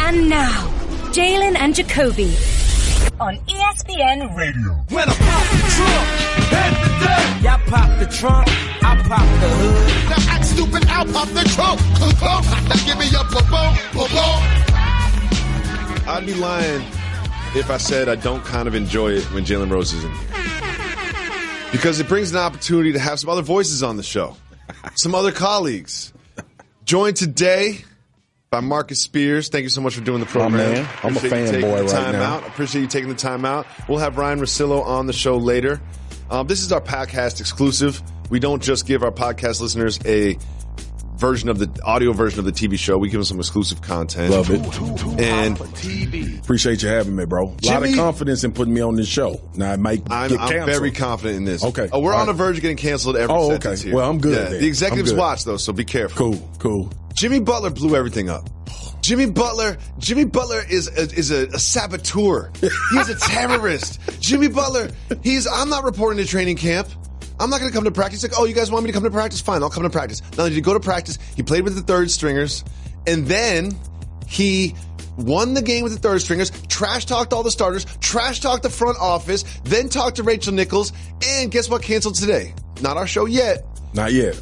And now, Jalen and Jacoby on ESPN Radio. When I pop the trunk, head the deck. Y'all pop the trunk, I pop the hood. Now act stupid, I'll pop the trunk. Now give me your boom. I'd be lying if I said I don't kind of enjoy it when Jalen Rose is in here. Because it brings an opportunity to have some other voices on the show. Some other colleagues. Joined today by Marcus Spears. Thank you so much for doing the program. Man. I'm a fanboy right now. Appreciate you taking the time out. We'll have Ryan Russillo on the show later. This is our podcast exclusive. We don't just give our podcast listeners a audio version of the TV show. We give them some exclusive content. Love it. And appreciate you having me, bro. A lot of confidence in putting me on this show. Now, it might get canceled. I'm very confident in this. Okay. We're on the verge of getting canceled every sentence here. Well, I'm good. Yeah, the executives watch, though, so be careful. Cool. Jimmy Butler blew everything up. Jimmy Butler is a saboteur. He's a terrorist. Jimmy Butler, I'm not reporting to training camp. I'm not going to come to practice. He's like, oh, you guys want me to come to practice? Fine, I'll come to practice. Not only did he go to practice, he played with the third stringers, and then he won the game with the third stringers, trash-talked all the starters, trash-talked the front office, then talked to Rachel Nichols, and guess what canceled today? Not our show yet. Not yet.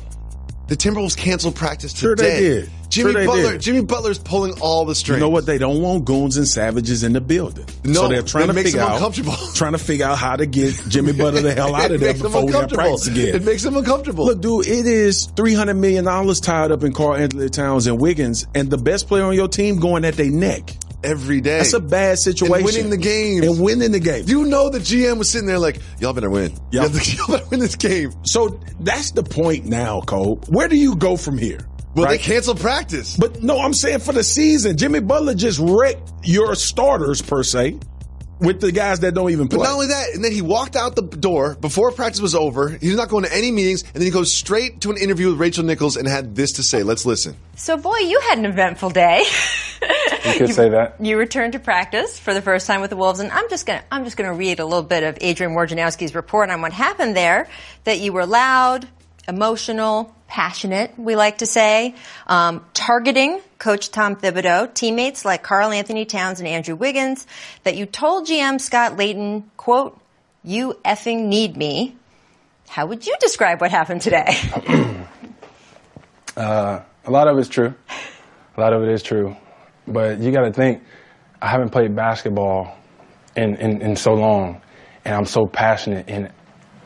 The Timberwolves canceled practice today. Sure they did. Jimmy Butler's pulling all the strings. You know what? They don't want goons and savages in the building. No, so they're trying to figure out how to get Jimmy Butler the hell out of there before we have practice again. It makes them uncomfortable. Look, dude, it is $300 million tied up in Karl Anthony Towns and Wiggins, and the best player on your team going at their neck. Every day. That's a bad situation. And winning the game. You know the GM was sitting there like, y'all better win. Y'all better win this game. So that's the point now, Cole. Where do you go from here? Well, They canceled practice. But no, I'm saying for the season. Jimmy Butler just wrecked your starters, per se, with the guys that don't even play. But not only that, and then he walked out the door before practice was over. He's not going to any meetings, and then he goes straight to an interview with Rachel Nichols and had this to say. Let's listen. So, boy, you had an eventful day. You could say that. You returned to practice for the first time with the Wolves, and I'm just gonna read a little bit of Adrian Wojnarowski's report on what happened there. That you were loud, emotional, passionate, we like to say, targeting Coach Tom Thibodeau, teammates like Karl Anthony Towns and Andrew Wiggins. That you told GM Scott Layton, quote, "You effing need me." How would you describe what happened today? A lot of it's true. A lot of it is true. But you got to think, I haven't played basketball in so long, and I'm so passionate, and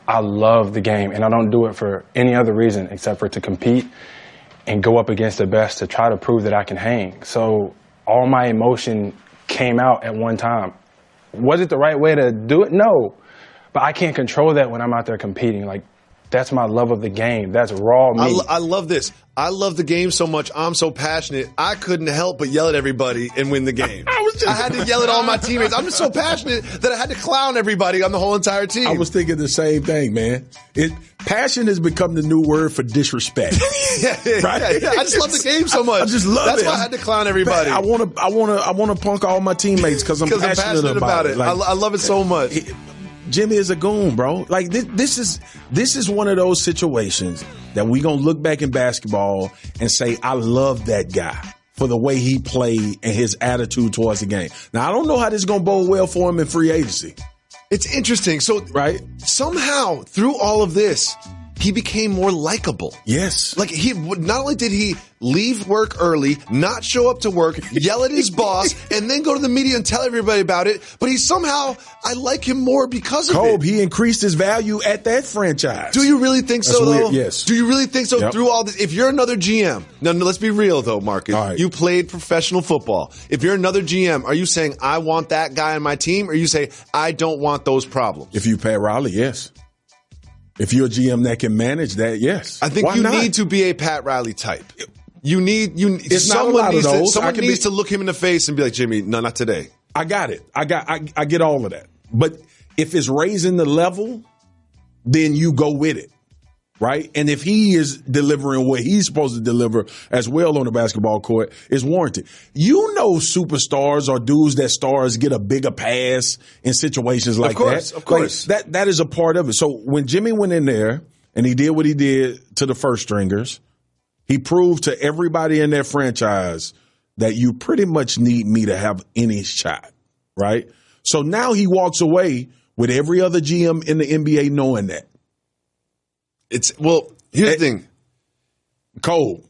I love the game, and I don't do it for any other reason except for to compete and go up against the best to try to prove that I can hang. So all my emotion came out at one time. Was it the right way to do it? No. But I can't control that when I'm out there competing. Like, that's my love of the game. That's raw me. I love this. I love the game so much. I'm so passionate. I couldn't help but yell at everybody and win the game. I had to yell at all my teammates. I'm just so passionate that I had to clown everybody on the whole entire team. I was thinking the same thing, man. Passion has become the new word for disrespect. Right? Yeah. I just love the game so much. I just love That's it. why I had to clown everybody. I want to punk all my teammates because I'm passionate about it. Like, I love it so much. Jimmy is a goon, bro. Like this is one of those situations that we gonna look back in basketball and say, I love that guy for the way he played and his attitude towards the game. Now, I don't know how this is gonna bode well for him in free agency. It's interesting. So somehow through all of this, he became more likable. Yes. Like not only did he leave work early, not show up to work, yell at his boss, and then go to the media and tell everybody about it, but I like him more because of it. He increased his value at that franchise. Do you really think so, though? Yes. Do you really think so? Yep. Through all this? If you're another GM, no, let's be real, though, Marcus. All right. You played professional football. If you're another GM, are you saying, I want that guy on my team, or you say, I don't want those problems? If you Pat Riley, yes. If you're a GM that can manage that, yes. I think need to be a Pat Riley type. Someone needs to look him in the face and be like, Jimmy, no, not today. I got it. I get all of that. But if it's raising the level, then you go with it. Right? And if he is delivering what he's supposed to deliver as well on the basketball court, it's warranted. You know, superstars or dudes that stars get a bigger pass in situations like that. Of course. Like, that is a part of it. So when Jimmy went in there and he did what he did to the first stringers, he proved to everybody in that franchise that you pretty much need me to have any shot, right? So now he walks away with every other GM in the NBA knowing that. Here's the thing. Cole.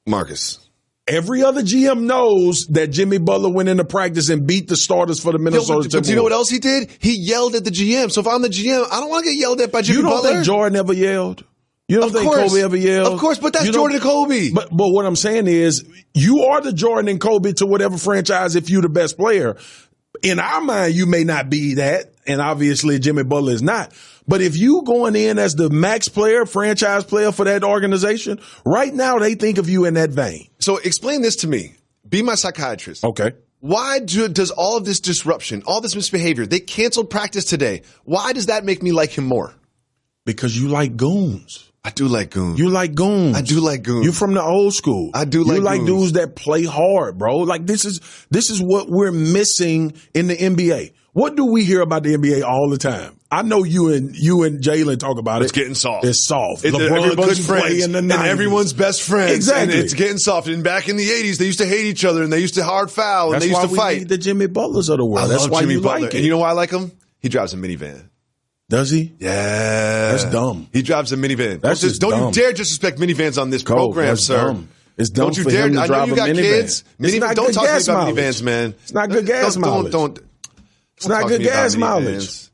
Marcus. Every other GM knows that Jimmy Butler went into practice and beat the starters for the Minnesota Timberwolves. But do you know what else he did? He yelled at the GM. So if I'm the GM, I don't want to get yelled at by Jimmy Butler. You don't think Jordan ever yelled? You don't think Kobe ever yelled? Of course, but that's Jordan and Kobe. But what I'm saying is, you are the Jordan and Kobe to whatever franchise if you're the best player. In our mind, you may not be that, and obviously Jimmy Butler is not. But if you going in as the max player, franchise player for that organization, right now they think of you in that vein. So explain this to me. Be my psychiatrist. Okay. Why does all of this disruption, all this misbehavior, they canceled practice today, why does that make me like him more? Because you like goons. I do like goons. You like goons. I do like goons. You from the old school. I do like You like goons. dudes that play hard, bro. Like this is what we're missing in the NBA. What do we hear about the NBA all the time? I know you and Jalen talk about it. It's getting soft. It's soft. LeBron couldn't play in the 90s. And everyone's best friends. Exactly. And it's getting soft. And back in the 80s, they used to hate each other and they used to hard foul and they used to That's why we fight. need the Jimmy Butlers of the world. I That's love why Jimmy you Butler. like it. And you know why I like him? He drives a minivan. Does he? Yeah. That's dumb. He drives a minivan. That's just don't dumb. you dare disrespect minivans on this program, that's sir. dumb. It's dumb Don't you for dare. him to I know drive you a got minivan. kids. It's not Don't good talk to me gas about mileage. minivans, man. It's not good gas mileage. Don't It's not talk good to me about gas minivans. mileage.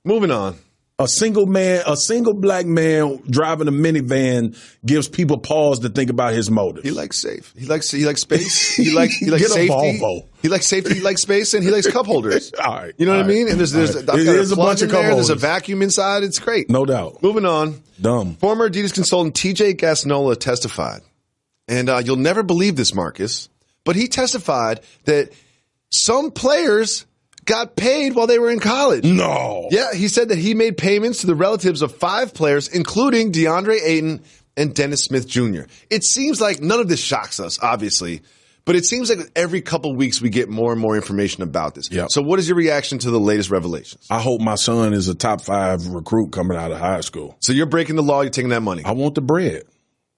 Moving on. A single black man driving a minivan gives people pause to think about his motives. He likes safe. He likes space. He likes Get a safety. Volvo. He likes safety. He likes space, and he likes cup holders. All right. You know what I All mean? right. And there's All I've right. got There's a plug bunch in of cup there. There's a holders. vacuum inside. It's great. No doubt. Moving on. Dumb. Former Adidas consultant TJ Gasnola testified, and you'll never believe this, Marcus, but he testified that some players got paid while they were in college. No. Yeah, he said that he made payments to the relatives of 5 players, including DeAndre Ayton and Dennis Smith Jr. It seems like none of this shocks us, obviously, but it seems like every couple weeks we get more and more information about this. Yep. So what is your reaction to the latest revelations? I hope my son is a top 5 recruit coming out of high school. So you're breaking the law, you're taking that money. I want the bread.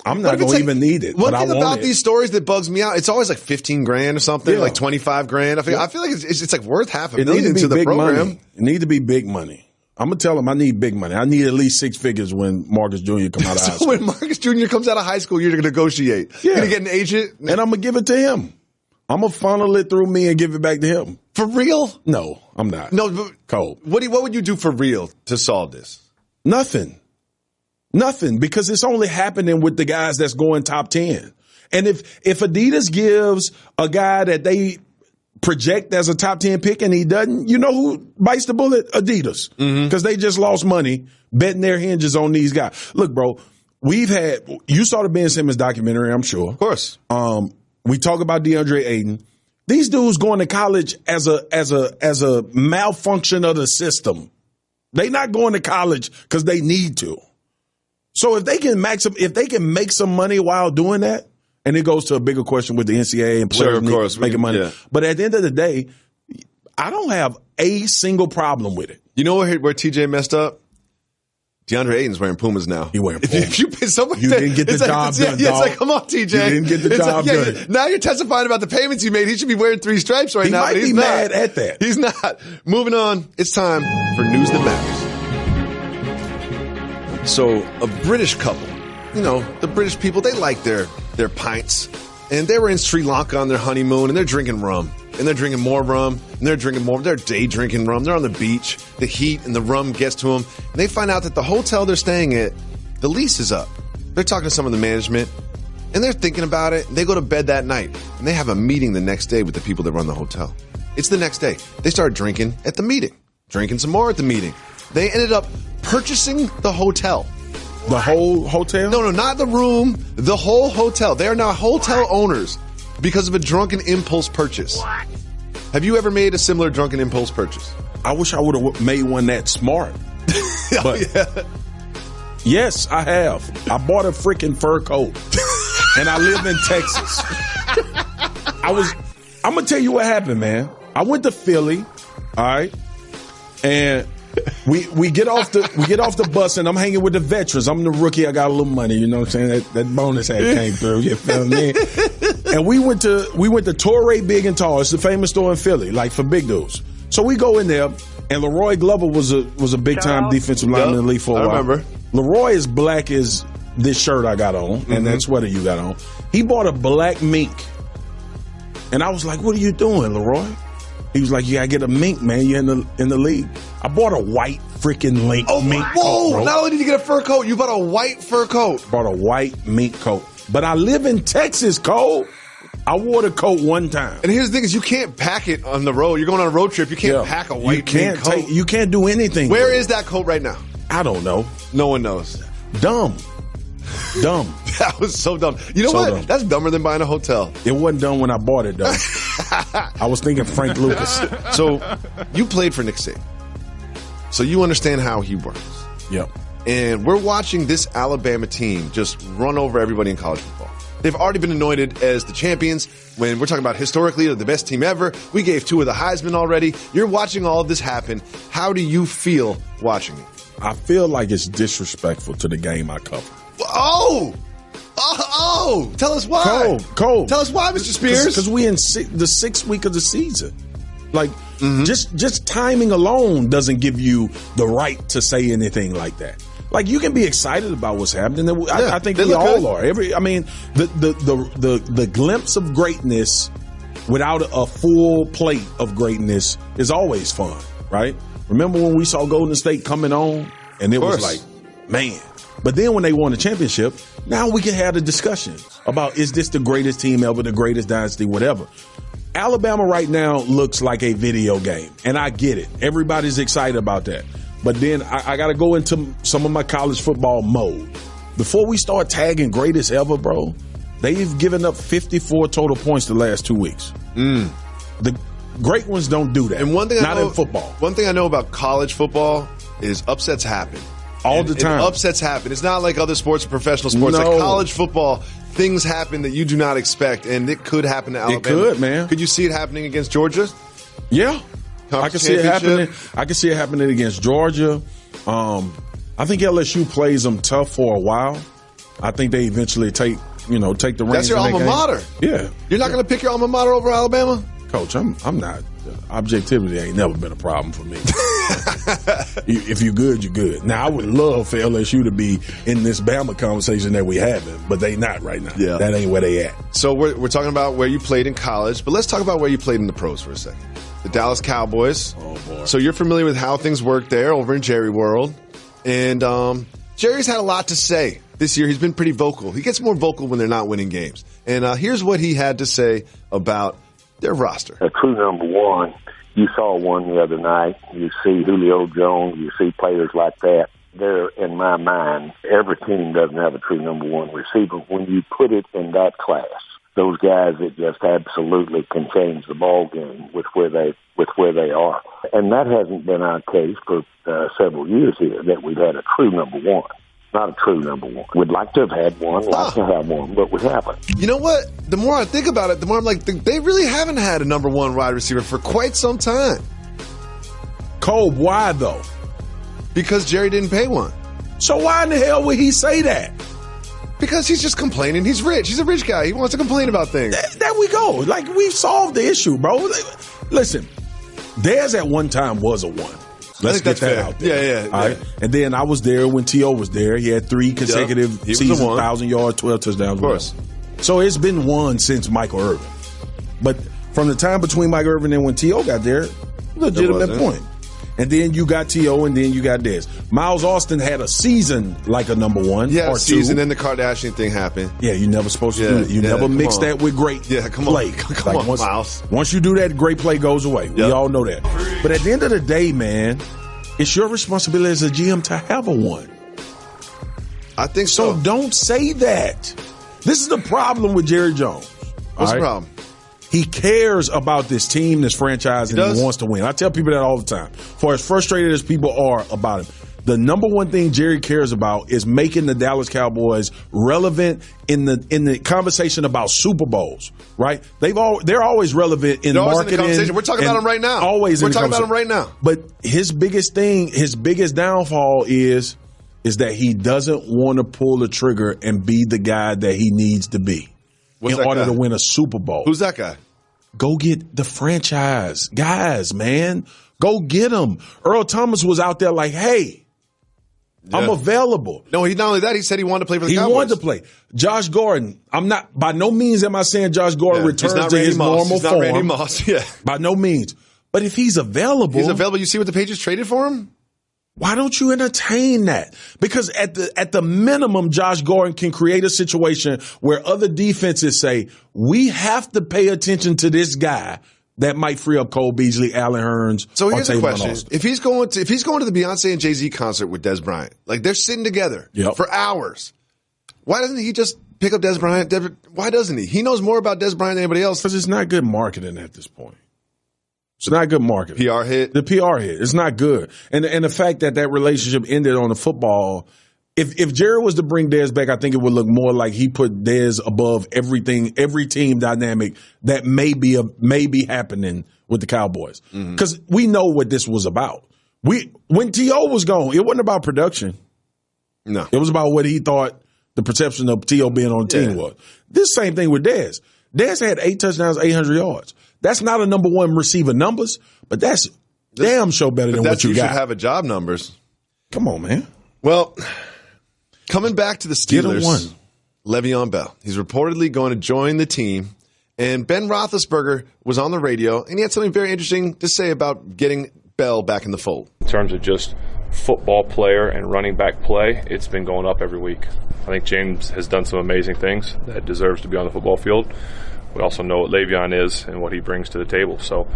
I'm not going to even need it, but I want it. One thing about these stories that bugs me out, it's always like 15 grand or something, like 25 grand. I feel like it's like worth $500,000 to the program. Money. It need to be big money. I'm going to tell him I need big money. I need at least 6 figures when Marcus Jr. come out of high school. When Marcus Jr. comes out of high school, you're going to negotiate. Yeah. You're going to get an agent. And I'm going to give it to him. I'm going to funnel it through me and give it back to him. For real? No, I'm not. No, but Cole. What would you do for real to solve this? Nothing, because it's only happening with the guys that's going top 10. And if Adidas gives a guy that they project as a top 10 pick and he doesn't, you know who bites the bullet? Adidas. Because they just lost money betting their hinges on these guys. Look, bro, you saw the Ben Simmons documentary, I'm sure. Of course. We talk about DeAndre Ayton. These dudes going to college as a malfunction of the system. They not going to college because they need to. So if they can make some money while doing that, and it goes to a bigger question with the NCAA and players making money. Yeah. But at the end of the day, I don't have a single problem with it. You know where TJ messed up? DeAndre Ayton's wearing Pumas now. He wearing Pumas. You didn't get the job done, It's like, come on, TJ. You didn't get the job done. Now you're testifying about the payments you made. He should be wearing 3 stripes right now. He might be mad at that. He's not. Moving on. It's time for News That Matters. So a British couple, the British people, they like their pints. And they were in Sri Lanka on their honeymoon, and they're drinking rum. And they're drinking more rum, and they're drinking more. They're day drinking rum. They're on the beach. The heat and the rum gets to them. And they find out that the hotel they're staying at, the lease is up. They're talking to some of the management, and they're thinking about it. They go to bed that night, and they have a meeting the next day with the people that run the hotel. It's the next day. They start drinking at the meeting, drinking some more at the meeting. They ended up purchasing the hotel. The whole hotel? No, not the room. The whole hotel. They are now hotel owners because of a drunken impulse purchase. What? Have you ever made a similar drunken impulse purchase? I wish I would have made one that smart. But yes, I have. I bought a freaking fur coat, and I live in Texas. I'm gonna tell you what happened, man. I went to Philly, all right, and we get off the bus, and I'm hanging with the veterans. I'm the rookie. I got a little money, you know what I'm saying? That bonus had came through. You feel me? And we went to Torrey Big and Tall. It's the famous store in Philly, like for big dudes. So we go in there, and Leroy Glover was a big time defensive lineman in the league for a while. I remember. Leroy is black as this shirt I got on, and that sweater you got on. He bought a black mink, and I was like, "What are you doing, Leroy?" He was like, "You gotta get a mink, man. You're in the league." I bought a white freaking mink coat, bro. Not only did you get a fur coat, you bought a white fur coat. Bought a white mink coat. But I live in Texas, Cole. I wore the coat one time. And here's the thing is you can't pack it on the road. You're going on a road trip. You can't pack a white mink coat. You can't do anything. Where is that coat right now? I don't know. No one knows. Dumb. That was so dumb. You know what? Dumb. That's dumber than buying a hotel. It wasn't dumb when I bought it, though. I was thinking Frank Lucas. So you played for Nick Saban. So you understand how he works. Yep. And we're watching this Alabama team just run over everybody in college football. They've already been anointed as the champions. When we're talking about historically, they're the best team ever. We gave 2 of the Heisman already. You're watching all of this happen. How do you feel watching it? I feel like it's disrespectful to the game I cover. Oh! Tell us why. Cole. Tell us why, Mr. Spears. Because we in the 6th week of the season. Like, just timing alone doesn't give you the right to say anything like that. Like, you can be excited about what's happening. I think we all are. The glimpse of greatness without a full plate of greatness is always fun, right? Remember when we saw Golden State coming on, and it was like, man. But then when they won the championship, now we can have a discussion about, is this the greatest team ever, the greatest dynasty, whatever. Alabama right now looks like a video game, and I get it. Everybody's excited about that. But then I got to go into some of my college football mode. Before we start tagging greatest ever, bro, they've given up 54 total points the last 2 weeks. The great ones don't do that. And one thing in football. One thing I know about college football is upsets happen. All the time. And upsets happen. It's not like other sports or professional sports. No. Like college football, things happen that you do not expect, and it could happen to Alabama. It could, man. Could you see it happening against Georgia? Yeah. I can see it happening. I can see it happening against Georgia. I think LSU plays them tough for a while. I think they eventually take the reins. That's your alma mater. Yeah. You're not going to pick your alma mater over Alabama? Coach, I'm not. Objectivity ain't never been a problem for me. If you're good, you're good. Now, I would love for LSU to be in this Bama conversation that we having, but they not right now. Yeah. That ain't where they at. So we're talking about where you played in college, but let's talk about where you played in the pros for a second. The Dallas Cowboys. Oh, boy. So you're familiar with how things work there over in Jerry World. And Jerry's had a lot to say this year. He's been pretty vocal. He gets more vocal when they're not winning games. And here's what he had to say about their roster. A true number one. You saw one the other night. You see Julio Jones. You see players like that. They're, in my mind, every team doesn't have a true number one receiver. When you put it in that class, those guys that just absolutely can change the ball game with where they are. And that hasn't been our case for several years here, that we've had a true number one. Not a true number one. We'd like to have had one, but we haven't. You know what? The more I think about it, the more I'm like, they really haven't had a number one wide receiver for quite some time. Cole, why though? Because Jerry didn't pay one. So why in the hell would he say that? Because he's just complaining. He's rich. He's a rich guy. He wants to complain about things. There we go. Like, we've solved the issue, bro. Listen, Dez at one time was a one. Let's get that out there. Yeah. All right? And then I was there when T.O. was there. He had 3 consecutive seasons, 1,000 yards, 12 touchdowns. Of course. So it's been one since Michael Irvin. But from the time between Michael Irvin and when T.O. got there, legitimate point. And then you got T.O. and then you got Dez. Miles Austin had a season like a number one. Yeah, or season, two. then the Kardashian thing happened. Yeah, you're never supposed to do that. You never mix that with great play. Come on, Miles. Once you do that, great play goes away. Yep. We all know that. But at the end of the day, man, it's your responsibility as a GM to have a one. I think so. So don't say that. This is the problem with Jerry Jones. What's the problem? He cares about this team, this franchise, and he wants to win. I tell people that all the time. For as frustrated as people are about him, the number one thing Jerry cares about is making the Dallas Cowboys relevant in the conversation about Super Bowls. Right? They're always relevant in marketing. In the conversation. We're talking about them right now. We're talking about them right now. But his biggest downfall is that he doesn't want to pull the trigger and be the guy that he needs to be. in order to win a Super Bowl. Who's that guy? Go get the franchise guys, man. Go get them. Earl Thomas was out there like, hey, I'm available. No, he not only that, he said he wanted to play for the Cowboys. He wanted to play. Josh Gordon, I'm not, by no means am I saying Josh Gordon returns to his normal form. Randy Moss, yeah. By no means. But if he's available. You see what the Patriots traded for him? Why don't you entertain that? Because at the minimum, Josh Gordon can create a situation where other defenses say, we have to pay attention to this guy that might free up Cole Beasley, Allen Hurns. So here's the question. Austin. If he's going to the Beyonce and Jay-Z concert with Dez Bryant, like they're sitting together for hours, why doesn't he just pick up Dez Bryant? Why doesn't he? He knows more about Dez Bryant than anybody else. Because it's not good marketing at this point. It's not good marketing. PR hit? The PR hit. It's not good. And the fact that relationship ended on the football, if Jerry was to bring Dez back, I think it would look more like he put Dez above everything, every team dynamic that may be happening with the Cowboys. Because we know what this was about. When T.O. was gone, it wasn't about production. No. It was about what he thought the perception of T.O. being on the team was. This same thing with Dez. Dez had 8 touchdowns, 800 yards. That's not a number one receiver numbers, but that's damn sure better than what you got. You should have a job numbers. Come on, man. Well, coming back to the Steelers, Le'Veon Bell. He's reportedly going to join the team, and Ben Roethlisberger was on the radio, and he had something very interesting to say about getting Bell back in the fold. In terms of just football player and running back play, it's been going up every week. I think James has done some amazing things that deserves to be on the football field. We also know what Le'Veon is and what he brings to the table. So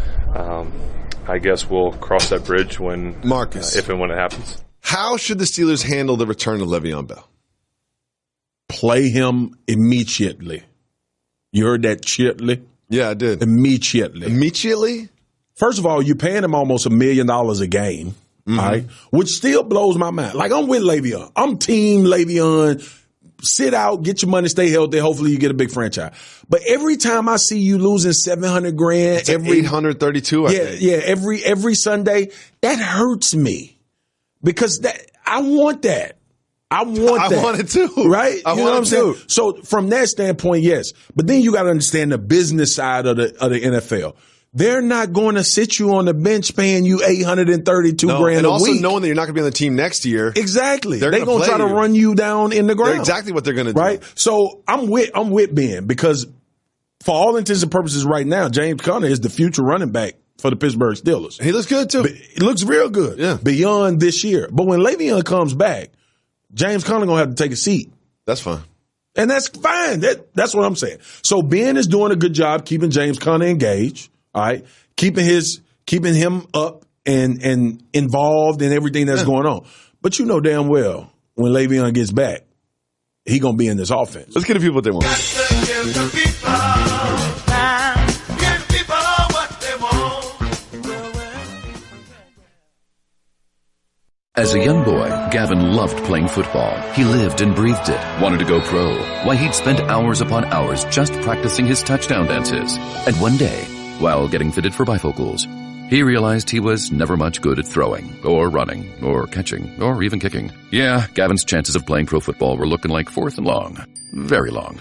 I guess we'll cross that bridge when Marcus, if and when it happens. How should the Steelers handle the return of Le'Veon Bell? Play him immediately. You heard that, chiefly? Yeah, I did. Immediately. Immediately? First of all, you're paying him almost $1 million a game, all right? Which still blows my mind. Like, I'm with Le'Veon. I'm team Le'Veon. Sit out, get your money, stay healthy. Hopefully you get a big franchise. But every time I see you losing $700,000, it's every 832, I think. Every Sunday, that hurts me because I want that. I want it too, right? I want it too. So from that standpoint, yes. But then you got to understand the business side of the NFL. They're not going to sit you on the bench paying you $832,000 a week. And also knowing that you're not going to be on the team next year. Exactly. They're going to try to run you down in the ground. They're exactly what they're going to do. Right? So I'm with Ben because for all intents and purposes right now, James Conner is the future running back for the Pittsburgh Steelers. He looks good too. He looks real good. Yeah. Beyond this year. But when Le'Veon comes back, James Conner going to have to take a seat. That's fine. And that's fine. That's what I'm saying. So Ben is doing a good job keeping James Conner engaged. All right. Keeping him up and involved in everything that's going on. But you know damn well when Le'Veon gets back, he gonna be in this offense. Let's get the people what they want. As a young boy, Gavin loved playing football. He lived and breathed it, wanted to go pro. Why, he'd spend hours upon hours just practicing his touchdown dances. And one day, while getting fitted for bifocals, he realized he was never much good at throwing, or running, or catching, or even kicking. Yeah, Gavin's chances of playing pro football were looking like 4th and long. Very long.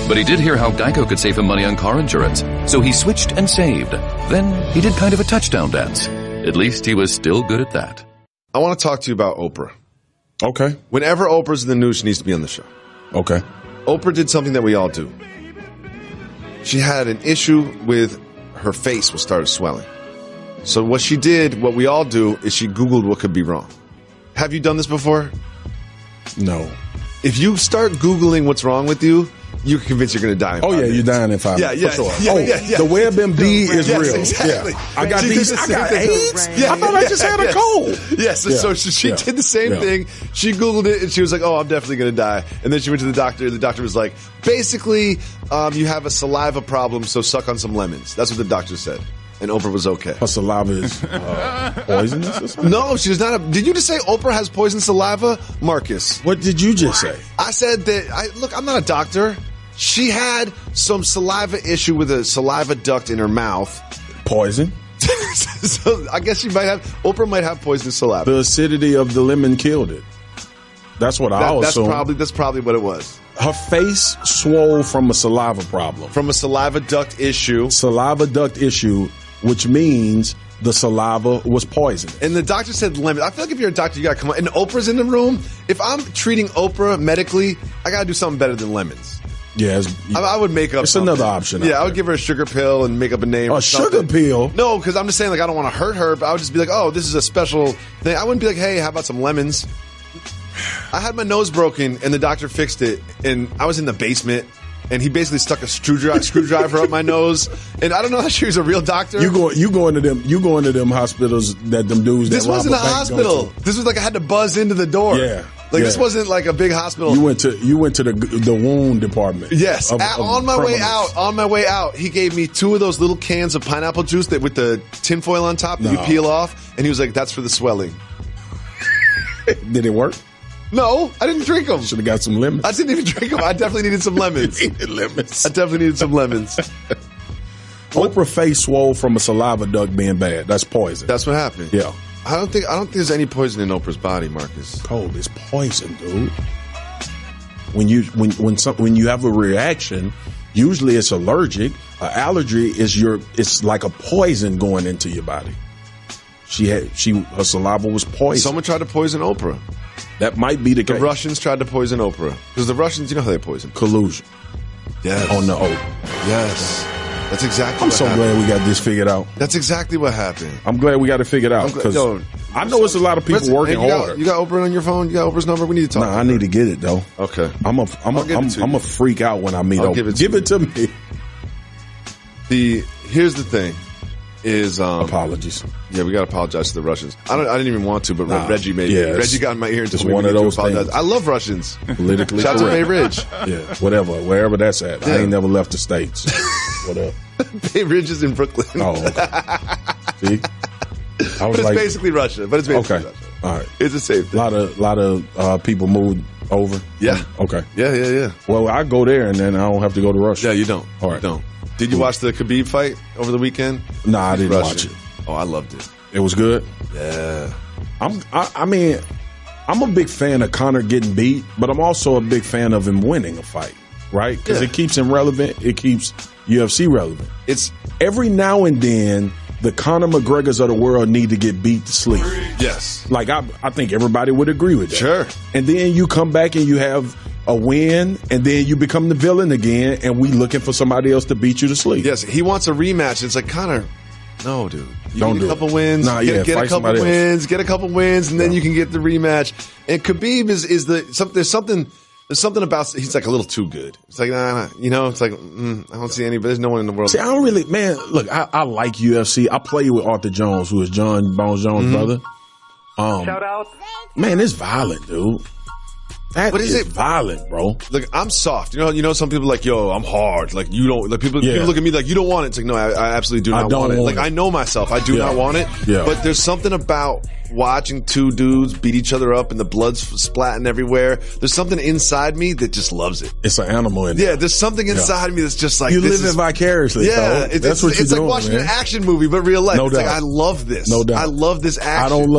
But he did hear how Geico could save him money on car insurance, so he switched and saved. Then he did kind of a touchdown dance. At least he was still good at that. I want to talk to you about Oprah. Okay. Whenever Oprah's in the news, she needs to be on the show. Okay. Oprah did something that we all do. She had an issue with her face started swelling. So what she did, what we all do, is she Googled what could be wrong. Have you done this before? No. If you start Googling what's wrong with you, you're convinced you're going to die in 5 minutes. You're dying in 5 minutes. Yeah, for sure. Yeah. The WebMD is real. Exactly. Yeah. I got AIDS? I thought I just had a cold. Yes. So she did the same thing. She Googled it, and she was like, oh, I'm definitely going to die. And then she went to the doctor. The doctor was like, basically, you have a saliva problem, so suck on some lemons. That's what the doctor said. And Oprah was okay. Her saliva is poisonous or something? No, she was not. Did you just say Oprah has poison saliva? Marcus. What did you just say? I said that, look, I'm not a doctor. She had some saliva issue with a saliva duct in her mouth. Poison? So I guess Oprah might have poisonous saliva. The acidity of the lemon killed it. That's what I assume. That's probably what it was. Her face swole from a saliva problem. From a saliva duct issue. Saliva duct issue, which means the saliva was poisoned. And the doctor said lemon. I feel like if you're a doctor, you got to come on. And Oprah's in the room. If I'm treating Oprah medically, I got to do something better than lemons. Yeah, I would make up. It's something. another option. Yeah, I would give her a sugar pill and make up a name. A sugar pill? No, because I'm just saying, like, I don't want to hurt her, but I would just be like, oh, this is a special thing. I wouldn't be like, hey, how about some lemons? I had my nose broken, and the doctor fixed it, and I was in the basement, and he basically stuck a screwdriver up my nose, and I don't know how she was a real doctor. You go into them hospitals that them dudes. This wasn't a hospital. This was like I had to buzz into the door. Yeah. Like this wasn't like a big hospital. You went to the wound department. Yes. On my way out, he gave me 2 of those little cans of pineapple juice that with the tinfoil on top that you peel off, and he was like, "That's for the swelling." Did it work? No, I didn't drink them. Should have got some lemons. I didn't even drink them. I definitely needed some lemons. You needed lemons. I definitely needed some lemons. Oprah face swole from a saliva duct being bad. That's poison. That's what happened. Yeah. I don't think there's any poison in Oprah's body, Marcus. Cold is poison, dude. When you have a reaction, usually it's allergic. An allergy is it's like a poison going into your body. Her saliva was poisoned. Someone tried to poison Oprah. That might be the case. The Russians tried to poison Oprah. Because the Russians, you know how they poison. Collusion. Yes. On the oath. Yes. That's exactly I'm so glad we got this figured out. That's exactly what happened. I'm glad we got it figured out. Because I know it's a lot of people working hard. You got Oprah on your phone? You got Oprah's number? We need to talk. I need to get it, though. Okay. I'm a freak out when I meet Oprah. Give it to me. Here's the thing. Apologies. Yeah, we got to apologize to the Russians. I didn't even want to, but Reggie made me. Reggie got in my ear and just one of those apologize. I love Russians. Politically Shout out to Bay Ridge. Yeah, wherever that's at. Yeah. I ain't never left the States. Whatever. Bay Ridge is in Brooklyn. Oh, okay. See? But it's basically Russia. But it's basically Russia. All right. It's the same thing. A lot of people moved over. Yeah. Okay. Yeah. Well, I go there and then I don't have to go to Russia. Yeah, you don't. All right. You don't. Did you watch the Khabib fight over the weekend? No, I didn't watch it. Oh, I loved it. It was good? Yeah. I mean, I'm a big fan of Conor getting beat, but I'm also a big fan of him winning a fight, right? Because it keeps him relevant. It keeps UFC relevant. It's every now and then the Conor McGregors of the world need to get beat to sleep. Yes. Like, I think everybody would agree with that. Sure. And then you come back and you have a win, and then you become the villain again, and we looking for somebody else to beat you to sleep. Yes, he wants a rematch. It's like, Conor, no, dude. You don't need a couple wins. Get a couple wins. Get a couple wins, and then you can get the rematch. And Khabib is there's something about, he's like a little too good. It's like, nah, it's like, I don't see there's no one in the world. See, I don't really, man, look, I like UFC. I play with Arthur Jones, who is John Bones Jones' brother. Shout out. Man, it's violent, dude. That is violent, bro. Look, I'm soft. You know, some people are like, yo, I'm hard. Like, you don't, like, people look at me like, you don't want it. It's like, no, I absolutely do not want it. Like, I know myself. I do not want it. Yeah. But there's something about watching 2 dudes beat each other up and the blood's splatting everywhere. There's something inside me that just loves it. It's an animal in there. Yeah, there's something inside me that's just like, you live it vicariously. Yeah. That's what you're doing, like watching man. An action movie, but real life. No it's doubt. like, I love this. No doubt. I love this action. I don't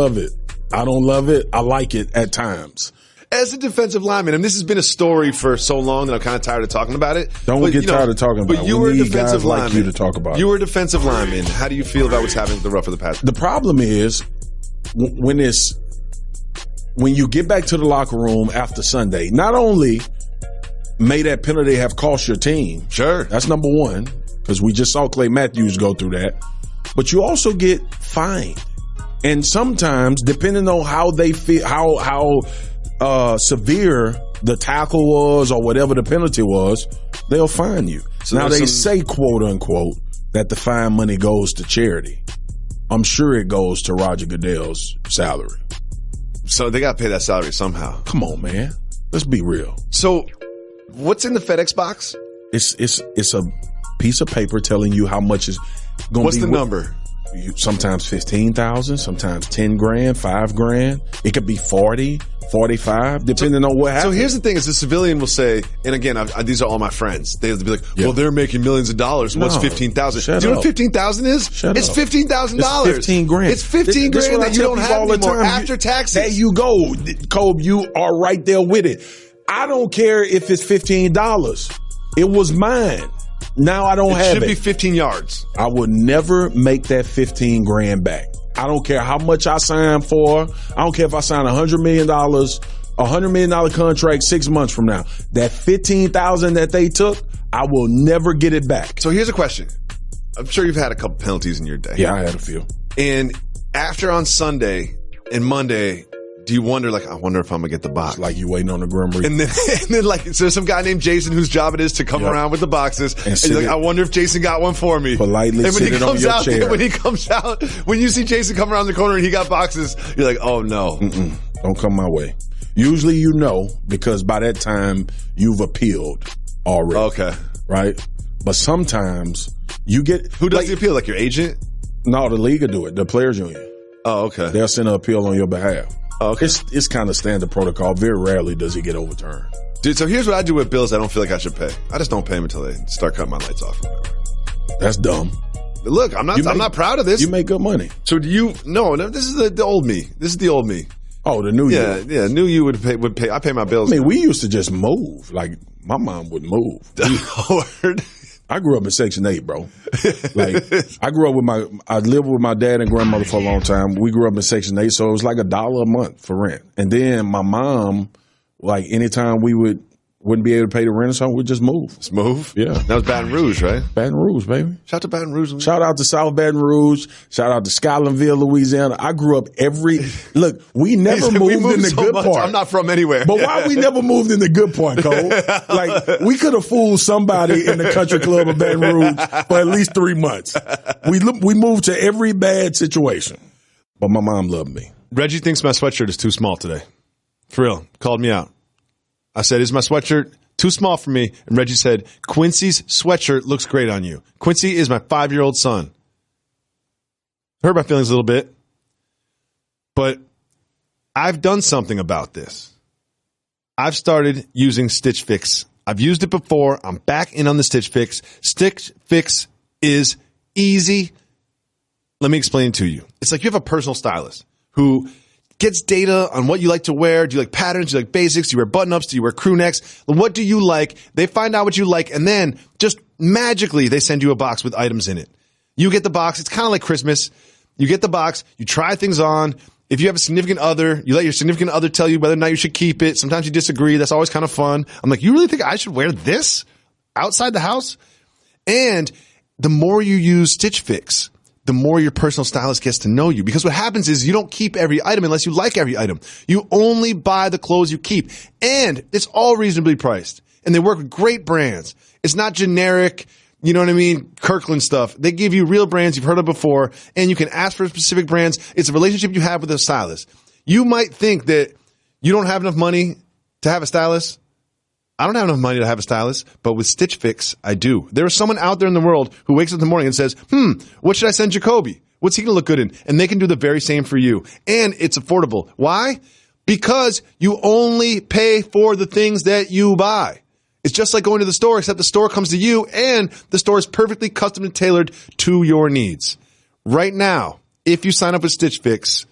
love it. I like it at times. As a defensive lineman, and this has been a story for so long that I'm kind of tired of talking about it. Don't get tired of talking about it. But you were a defensive lineman. Like you to talk about you were a defensive lineman. How do you feel about what's happening with the rough of the pass? The problem is when you get back to the locker room after Sunday, not only may that penalty have cost your team. Sure. That's number one, because we just saw Clay Matthews go through that. But you also get fined. And sometimes, depending on how they feel, how severe the tackle was or whatever the penalty was, they'll fine you. So now they say, quote unquote, that the fine money goes to charity. I'm sure it goes to Roger Goodell's salary. So they got to pay that salary somehow. Come on, man. Let's be real. So what's in the FedEx box? It's a piece of paper telling you how much is going to be. What's the number? Sometimes 15,000, sometimes 10 grand, 5 grand. It could be 40, 45, depending on what happens. So here's the thing: is the civilian will say, and again, these are all my friends. They'll be like, "Well, they're making millions of dollars. What's 15,000? Do you know what 15,000 is? It's $15,000. It's 15 grand. It's 15 grand that you don't have anymore after taxes. There you go, Kobe. You are right there with it. I don't care if it's $15. It was mine. Now I don't have it. It should be 15 yards. I would never make that 15 grand back. I don't care how much I sign for. I don't care if I sign $100 million, $100 million contract 6 months from now. That $15,000 that they took, I will never get it back. So here's a question. I'm sure you've had a couple penalties in your day. Yeah, I had a few. And after on Sunday and Monday, do you wonder, like, I wonder if I'm going to get the box? Like you waiting on the Grim Reaper. And then, like, so there's some guy named Jason whose job it is to come around with the boxes. And you're like, I wonder if Jason got one for me. Politely and when sit it on your chair. When he comes out, when you see Jason come around the corner and he got boxes, you're like, oh, no. Don't come my way. Usually you know, because by that time you've appealed already. Okay. Right? But sometimes you get... Who does the appeal? Like your agent? No, the league will do it. The players union. Oh, okay. They'll send an appeal on your behalf. Oh, okay. It's kind of standard protocol. Very rarely does it get overturned. Dude, so here's what I do with bills I don't feel like I should pay. I just don't pay them until they start cutting my lights off. That's dumb. Look, I'm not proud of this. You make good money. So do you? No, this is the old me. This is the old me. Oh, the new you. Yeah, new you would pay. I pay my bills. I mean, we used to just move. Like my mom would move. I grew up in Section 8, bro. Like I lived with my dad and grandmother for a long time. We grew up in Section 8, so it was like $1 a month for rent. And then my mom, like anytime we wouldn't be able to pay the rent or something, we'd just move. Just move? Yeah. That was Baton Rouge, right? Baton Rouge, baby. Shout out to Baton Rouge. Shout out to South Baton Rouge. Shout out to Scotlandville, Louisiana. I grew up look, we never moved in the good part. I'm not from anywhere. But why we never moved in the good part, Cole? Like, we could have fooled somebody in the country club of Baton Rouge for at least 3 months. We moved to every bad situation. But my mom loved me. Reggie thinks my sweatshirt is too small today. For real. Called me out. I said, is my sweatshirt too small for me? And Reggie said, Quincy's sweatshirt looks great on you. Quincy is my 5-year-old son. Hurt my feelings a little bit. But I've done something about this. I've started using Stitch Fix. I've used it before. I'm back in on the Stitch Fix. Stitch Fix is easy. Let me explain it to you. It's like you have a personal stylist who gets data on what you like to wear. Do you like patterns? Do you like basics? Do you wear button-ups? Do you wear crew necks? What do you like? They find out what you like, and then just magically they send you a box with items in it. You get the box. It's kind of like Christmas. You get the box. You try things on. If you have a significant other, you let your significant other tell you whether or not you should keep it. Sometimes you disagree. That's always kind of fun. I'm like, you really think I should wear this outside the house? And the more you use Stitch Fix, the more your personal stylist gets to know you. Because what happens is you don't keep every item unless you like every item. You only buy the clothes you keep. And it's all reasonably priced. And they work with great brands. It's not generic, you know what I mean, Kirkland stuff. They give you real brands you've heard of before, and you can ask for specific brands. It's a relationship you have with a stylist. You might think that you don't have enough money to have a stylist. I don't have enough money to have a stylist, but with Stitch Fix, I do. There is someone out there in the world who wakes up in the morning and says, what should I send Jacoby? What's he going to look good in? And they can do the very same for you. And it's affordable. Why? Because you only pay for the things that you buy. It's just like going to the store, except the store comes to you, and the store is perfectly custom and tailored to your needs. Right now, if you sign up with Stitch Fix,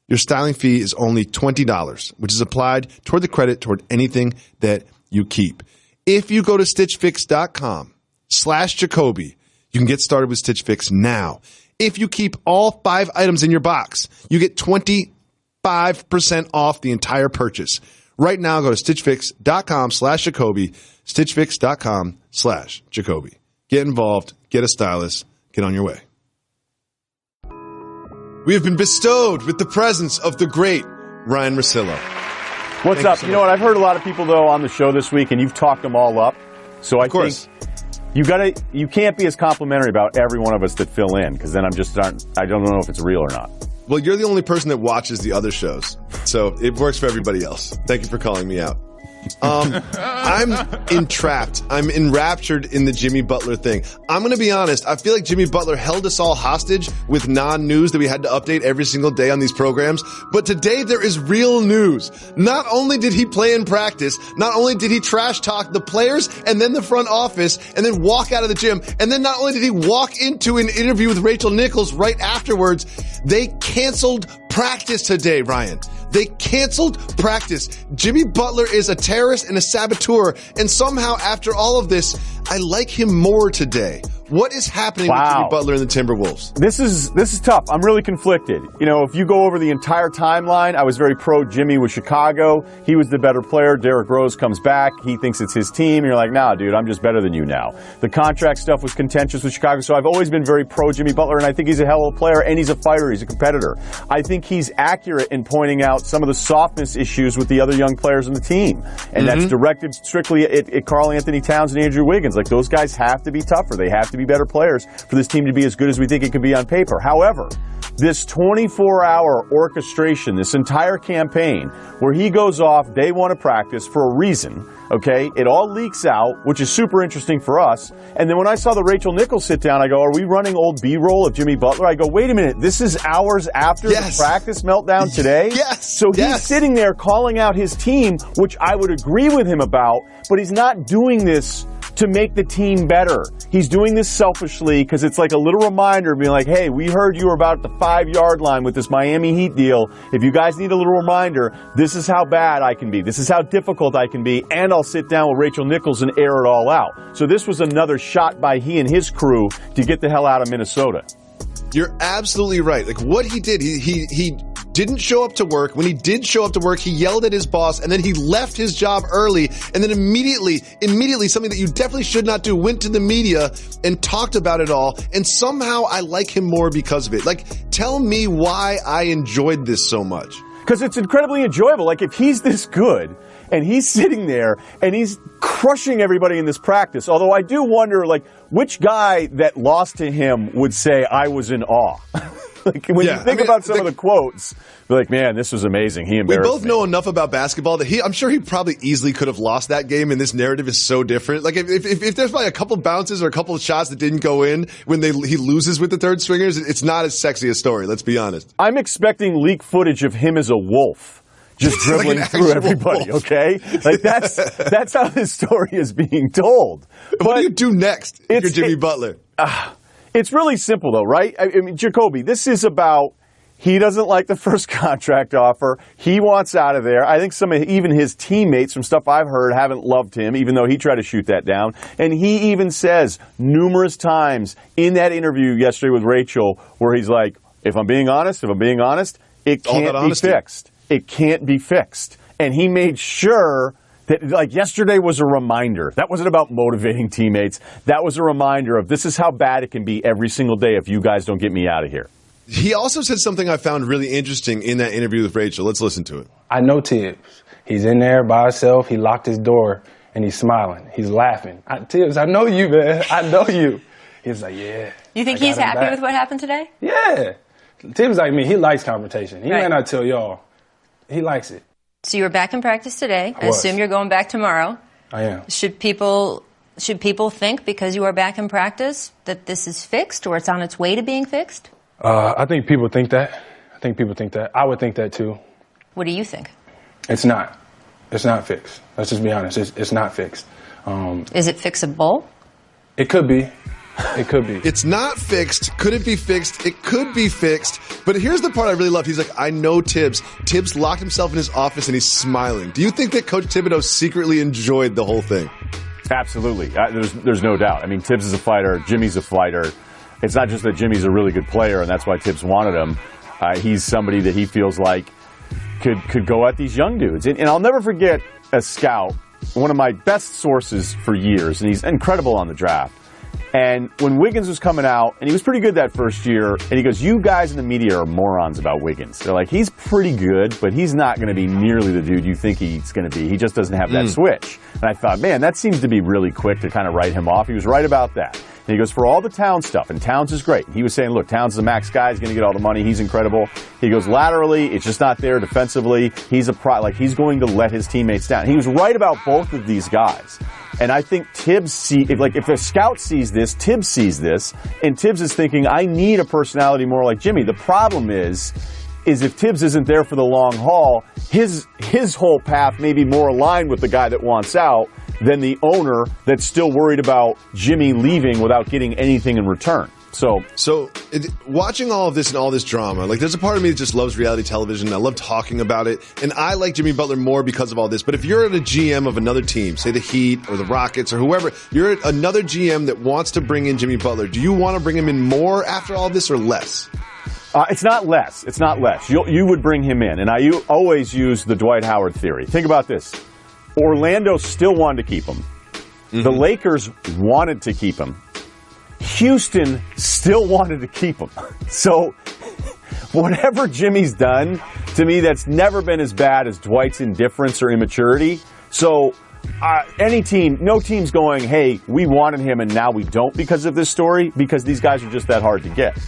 your styling fee is only $20, which is applied toward the credit toward anything that you keep. If you go to stitchfix.com/Jacoby, you can get started with Stitch Fix now. If you keep all 5 items in your box, you get 25% off the entire purchase. Right now, go to stitchfix.com/Jacoby, stitchfix.com/Jacoby. Get involved, get a stylist, get on your way. We have been bestowed with the presence of the great Ryan Russillo. What's up? You know what? I've heard a lot of people, though, on the show this week, and you've talked them all up. So I think you can't be as complimentary about every one of us that fill in, because then I don't know if it's real or not. Well, you're the only person that watches the other shows, so it works for everybody else. Thank you for calling me out. I'm entrapped. I'm enraptured in the Jimmy Butler thing. I'm going to be honest. I feel like Jimmy Butler held us all hostage with non-news that we had to update every single day on these programs. But today there is real news. Not only did he play in practice, not only did he trash talk the players and then the front office and then walk out of the gym, and then not only did he walk into an interview with Rachel Nichols right afterwards, they canceled practice today, Ryan. They canceled practice. Jimmy Butler is a terrorist and a saboteur, and somehow after all of this, I like him more today. What is happening with Jimmy Butler and the Timberwolves? This is tough. I'm really conflicted. You know, if you go over the entire timeline, I was very pro Jimmy with Chicago. He was the better player. Derrick Rose comes back. He thinks it's his team. And you're like, nah, dude, I'm just better than you now. The contract stuff was contentious with Chicago, so I've always been very pro Jimmy Butler, and I think he's a hell of a player, and he's a fighter. He's a competitor. I think he's accurate in pointing out some of the softness issues with the other young players in the team. And that's directed strictly at Karl Anthony Towns and Andrew Wiggins. Like, those guys have to be tougher. They have to be better players for this team to be as good as we think it can be on paper. However, this 24-hour orchestration, this entire campaign, where he goes off day one of practice for a reason, okay? It all leaks out, which is super interesting for us. And then when I saw the Rachel Nichols sit down, I go, are we running old B-roll of Jimmy Butler? I go, wait a minute, this is hours after the practice meltdown today? Yes. So he's sitting there calling out his team, which I would agree with him about, but he's not doing this to make the team better. He's doing this selfishly because it's like a little reminder, being like, hey, we heard you were about the 5-yard line with this Miami Heat deal. If you guys need a little reminder, this is how bad I can be. This is how difficult I can be. And I'll sit down with Rachel Nichols and air it all out. So this was another shot by he and his crew to get the hell out of Minnesota. You're absolutely right. Like, what he did, he didn't show up to work. When he did show up to work, he yelled at his boss, and then he left his job early, and then immediately, something that you definitely should not do, went to the media and talked about it all, and somehow I like him more because of it. Like, tell me why I enjoyed this so much. Because it's incredibly enjoyable. Like, if he's this good, and he's sitting there, and he's crushing everybody in this practice, although I do wonder, like, which guy that lost to him would say, I was in awe? Like, when you think about some of the quotes, you're like, man, this was amazing. He embarrassed me. We both know enough about basketball that I'm sure he probably easily could have lost that game, and this narrative is so different. Like, if there's probably a couple bounces or a couple of shots that didn't go in when he loses with the third stringers, it's not as sexy a story, let's be honest. I'm expecting leak footage of him as a wolf. Just dribbling like through everybody, wolf. Okay? Like, that's how this story is being told. But what do you do next if you're Jimmy Butler? It's really simple, though, right? I mean, Jacoby, this is about he doesn't like the first contract offer. He wants out of there. I think even his teammates, from stuff I've heard, haven't loved him, even though he tried to shoot that down. And he even says numerous times in that interview yesterday with Rachel where he's like, if I'm being honest, it can't be fixed. It can't be fixed. And he made sure that, like, yesterday was a reminder. That wasn't about motivating teammates. That was a reminder of this is how bad it can be every single day if you guys don't get me out of here. He also said something I found really interesting in that interview with Rachel. Let's listen to it. I know Tibbs. He's in there by himself. He locked his door, and he's smiling. He's laughing. Tibbs, I know you, man. I know you. He's like, yeah. You think he's happy with what happened today? Yeah. Tibbs like me. He likes confrontation. He may not tell y'all. He likes it. So you were back in practice today. I assume you're going back tomorrow. I am. Should people think because you are back in practice that this is fixed or it's on its way to being fixed? I think people think that. I would think that too. What do you think? It's not. It's not fixed. Let's just be honest. It's not fixed. Is it fixable? It could be. It could be. It's not fixed. Could it be fixed? It could be fixed. But here's the part I really love. He's like, I know Tibbs. Tibbs locked himself in his office and he's smiling. Do you think that Coach Thibodeau secretly enjoyed the whole thing? Absolutely. There's no doubt. I mean, Tibbs is a fighter. Jimmy's a fighter. It's not just that Jimmy's a really good player and that's why Tibbs wanted him. He's somebody that he feels like could go at these young dudes. And I'll never forget a scout, one of my best sources for years, and he's incredible on the draft. And when Wiggins was coming out, and he was pretty good that first year, and he goes, you guys in the media are morons about Wiggins. They're like, he's pretty good, but he's not going to be nearly the dude you think he's going to be. He just doesn't have that switch. And I thought, man, that seems to be really quick to kind of write him off. He was right about that. And he goes, for all the Towns stuff, and Towns is great. He was saying, look, Towns is a max guy. He's going to get all the money. He's incredible. He goes, laterally, it's just not there. Defensively, he's he's going to let his teammates down. He was right about both of these guys. And I think Tibbs if a scout sees this, Tibbs sees this, and Tibbs is thinking, I need a personality more like Jimmy. The problem is if Tibbs isn't there for the long haul, his whole path may be more aligned with the guy that wants out than the owner that's still worried about Jimmy leaving without getting anything in return. So watching all of this and all this drama, like there's a part of me that just loves reality television. I love talking about it. And I like Jimmy Butler more because of all this. But if you're at a GM of another team, say the Heat or the Rockets or whoever, you're at another GM that wants to bring in Jimmy Butler. Do you want to bring him in more after all this or less? It's not less. It's not less. You would bring him in. And I always use the Dwight Howard theory. Think about this. Orlando still wanted to keep him. Mm-hmm. The Lakers wanted to keep him. Houston still wanted to keep him. So whatever Jimmy's done, to me, that's never been as bad as Dwight's indifference or immaturity. So any team, no team's going, hey, we wanted him and now we don't because of this story, because these guys are just that hard to get.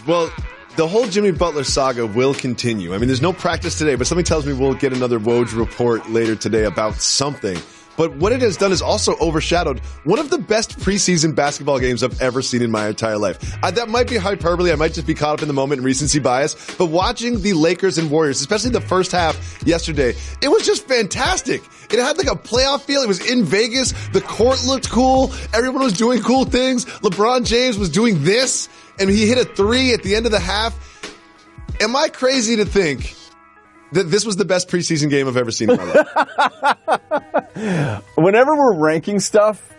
Well, the whole Jimmy Butler saga will continue. I mean, there's no practice today, but something tells me we'll get another Woj report later today about something. But what it has done is also overshadowed one of the best preseason basketball games I've ever seen in my entire life. That might be hyperbole. I might just be caught up in the moment and recency bias. But watching the Lakers and Warriors, especially the first half yesterday, it was just fantastic. It had like a playoff feel. It was in Vegas. The court looked cool. Everyone was doing cool things. LeBron James was doing this, and he hit a three at the end of the half. Am I crazy to think that this was the best preseason game I've ever seen in my life? Whenever we're ranking stuff,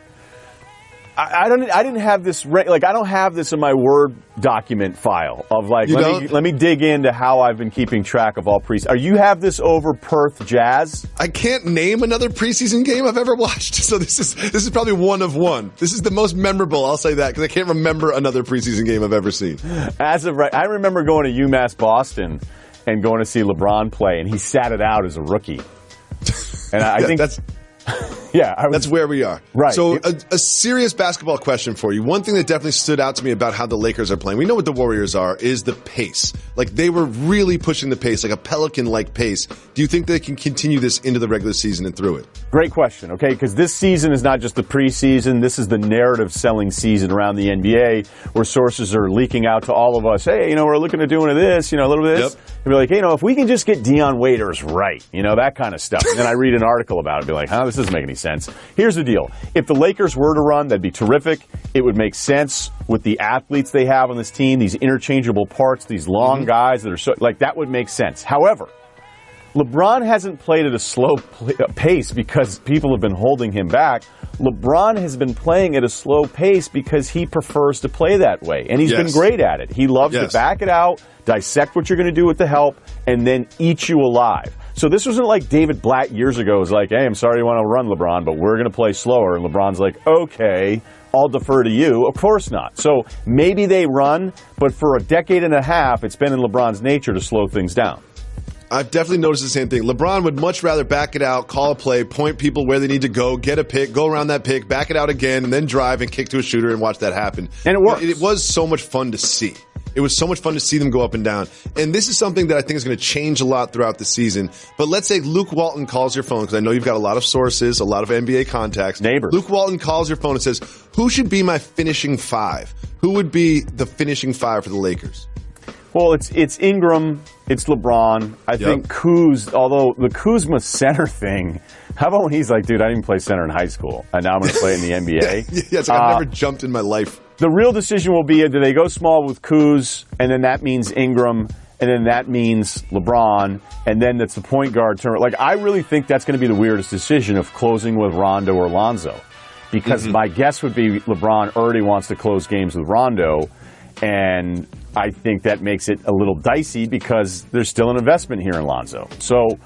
I didn't have this, like, I don't have this in my Word document file of, like, let me dig into how I've been keeping track of all preseason. You have this over Perth Jazz? I can't name another preseason game I've ever watched, so this is probably one of one. This is the most memorable, I'll say that, because I can't remember another preseason game I've ever seen. As of right, I remember going to UMass Boston and going to see LeBron play, and he sat it out as a rookie. And I think that's... that's where we are. Right. So a serious basketball question for you. One thing that definitely stood out to me about how the Lakers are playing, we know what the Warriors are, is the pace. Like, they were really pushing the pace, like a Pelican-like pace. Do you think they can continue this into the regular season and through it? Great question, okay? Because this season is not just the preseason. This is the narrative-selling season around the NBA, where sources are leaking out to all of us, hey, we're looking at doing this, a little bit of this. Yep. And be like, hey, if we can just get Deion Waiters right, that kind of stuff. And then I read an article about it, be like, this doesn't make any sense. Here's the deal. If the Lakers were to run, that'd be terrific. It would make sense with the athletes they have on this team, these interchangeable parts, these long guys that are so, like, that would make sense. However, LeBron hasn't played at a slow pace because people have been holding him back. LeBron has been playing at a slow pace because he prefers to play that way, and he's been great at it. He loves to back it out, dissect what you're going to do with the help, and then eat you alive. So this wasn't like David Blatt years ago was like, hey, I'm sorry you want to run, LeBron, but we're going to play slower. And LeBron's like, okay, I'll defer to you. Of course not. So maybe they run, but for a decade and a half, it's been in LeBron's nature to slow things down. I've definitely noticed the same thing. LeBron would much rather back it out, call a play, point people where they need to go, get a pick, go around that pick, back it out again, and then drive and kick to a shooter and watch that happen. And it works. It was so much fun to see. It was so much fun to see them go up and down. And this is something that I think is going to change a lot throughout the season. But let's say Luke Walton calls your phone, because I know you've got a lot of sources, a lot of NBA contacts. Neighbors. Luke Walton calls your phone and says, who should be my finishing five? Who would be the finishing five for the Lakers? Well, it's Ingram, it's LeBron. I think Kuz, although the Kuzma center thing, how about when he's like, dude, I didn't play center in high school, and now I'm going to play in the NBA? It's like I've never jumped in my life. The real decision will be, do they go small with Kuz, and then that means Ingram, and then that means LeBron, and then it's the point guard turn. Like, I really think that's going to be the weirdest decision of closing with Rondo or Lonzo, because my guess would be LeBron already wants to close games with Rondo, and I think that makes it a little dicey because there's still an investment here in Lonzo. So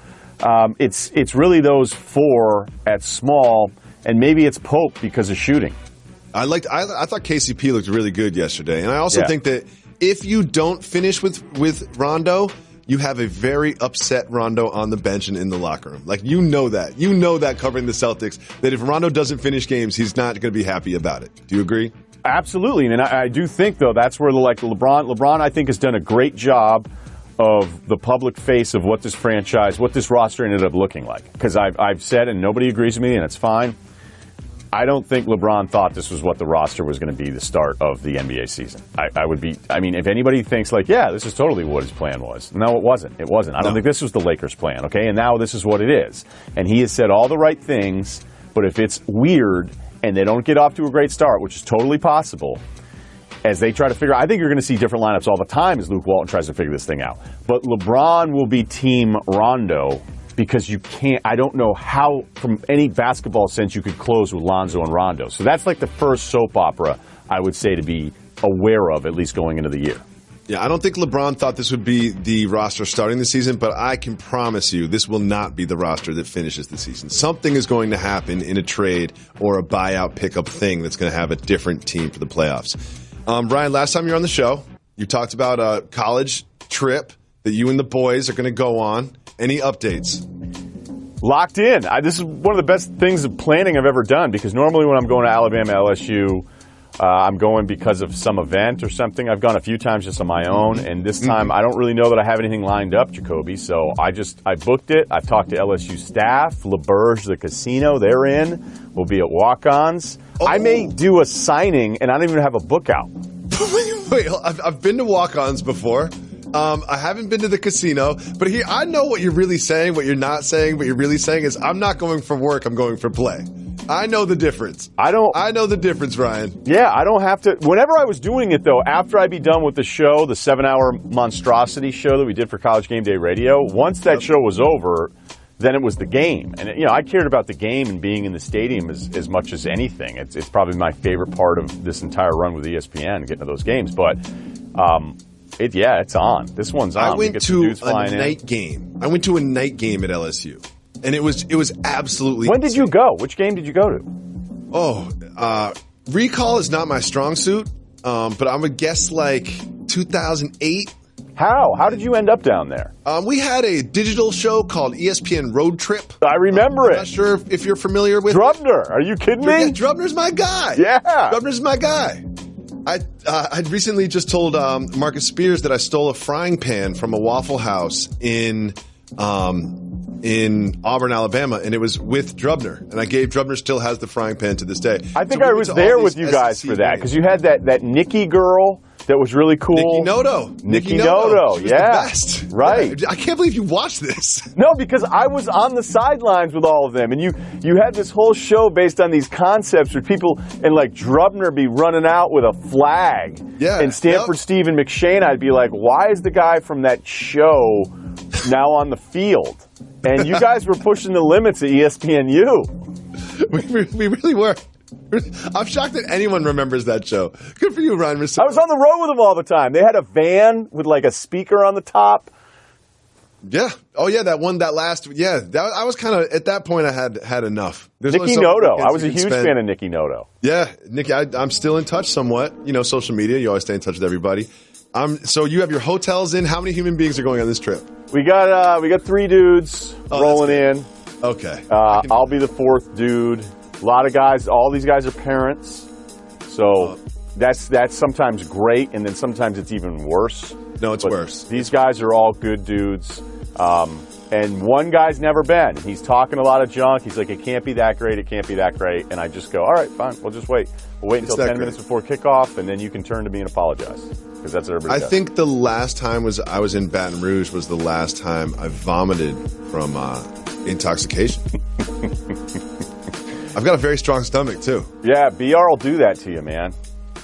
it's really those four at small, and maybe it's Pope because of shooting. I thought KCP looked really good yesterday, and I also think that if you don't finish with Rondo, you have a very upset Rondo on the bench and in the locker room. Like, you know that covering the Celtics, that if Rondo doesn't finish games, he's not going to be happy about it. Do you agree? Absolutely, and I do think, though, that's where LeBron, I think, has done a great job of the public face of what this franchise, what this roster ended up looking like. Because I've said, and nobody agrees with me, and it's fine, I don't think LeBron thought this was what the roster was going to be the start of the NBA season. If anybody thinks like, yeah, this is totally what his plan was. No, it wasn't. It wasn't. I don't think this was the Lakers' plan, okay? And now this is what it is. And he has said all the right things, but if it's weird and they don't get off to a great start, which is totally possible, as they try to figure out. I think you're going to see different lineups all the time as Luke Walton tries to figure this thing out. But LeBron will be Team Rondo because you can't. I don't know how, from any basketball sense, you could close with Lonzo and Rondo. So that's like the first soap opera I would say to be aware of, at least going into the year. Yeah, I don't think LeBron thought this would be the roster starting the season, but I can promise you this will not be the roster that finishes the season. Something is going to happen in a trade or a buyout pickup thing that's going to have a different team for the playoffs. Ryan, last time you were on the show, you talked about a college trip that you and the boys are going to go on. Any updates? Locked in. This is one of the best things of planning I've ever done, because normally when I'm going to Alabama, LSU, I'm going because of some event or something. I've gone a few times just on my own, and this time I don't really know that I have anything lined up, Jacoby. So I booked it. I've talked to LSU staff, LaBerge, the casino, they're in. We'll be at Walk-Ons. Oh. I may do a signing, and I don't even have a book out. Wait, I've been to Walk-Ons before. I haven't been to the casino, but here I know what you're really saying. What you're not saying, what you're really saying is I'm not going for work. I'm going for play. I know the difference. I know the difference, Ryan. Yeah, I don't have to. Whenever I was doing it, though, after I'd be done with the show, the 7-hour monstrosity show that we did for College Game Day Radio, once that show was over, then it was the game. And, I cared about the game and being in the stadium as much as anything. It's probably my favorite part of this entire run with ESPN, getting to those games. But, it's on. This one's on. I went to a night game. I went to a night game at LSU. And it was absolutely When did you go? Which game did you go to? Recall is not my strong suit, but I'm going to guess like 2008. How did you end up down there? We had a digital show called ESPN Road Trip. I remember it. I'm not sure if you're familiar with Drubner. Are you kidding me? Yeah, Drubner's my guy. Yeah. Drubner's my guy. I recently just told Marcus Spears that I stole a frying pan from a Waffle House in Auburn, Alabama, and it was with Drubner. And I gave Drubner still has the frying pan to this day. I think I was there with you guys for that, because you had that Nikki girl that was really cool. Nikki Noto. Nikki Noto, she was the best. Right. Yeah, I can't believe you watched this. No, because I was on the sidelines with all of them, and you had this whole show based on these concepts with people, and like Drubner be running out with a flag. Yeah. And Stanford Stephen McShane, I'd be like, why is the guy from that show now on the field? And you guys were pushing the limits at ESPNU. We really were. I'm shocked that anyone remembers that show. Good for you, Ryan. I was on the road with them all the time. They had a van with like a speaker on the top. Yeah. Oh, yeah. That last. Yeah. I was kind of, at that point, I had enough. Nikki Noto. I was a huge fan of Nikki Noto. Yeah. Nikki, I'm still in touch somewhat. Social media. You always stay in touch with everybody. So you have your hotels in. How many human beings are going on this trip? We got 3 dudes rolling in. Okay. I'll be the 4th dude. A lot of guys. All these guys are parents. So that's sometimes great, and then sometimes it's even worse. No, it's worse. These guys are all good dudes. And one guy's never been. He's talking a lot of junk. He's like, it can't be that great. It can't be that great. And I just go, all right, fine. We'll just wait. We'll wait until 10 minutes before kickoff, and then you can turn to me and apologize. Because that's what everybody does. I think the last time I was in Baton Rouge was the last time I vomited from intoxication. I've got a very strong stomach too. Yeah, BR will do that to you, man.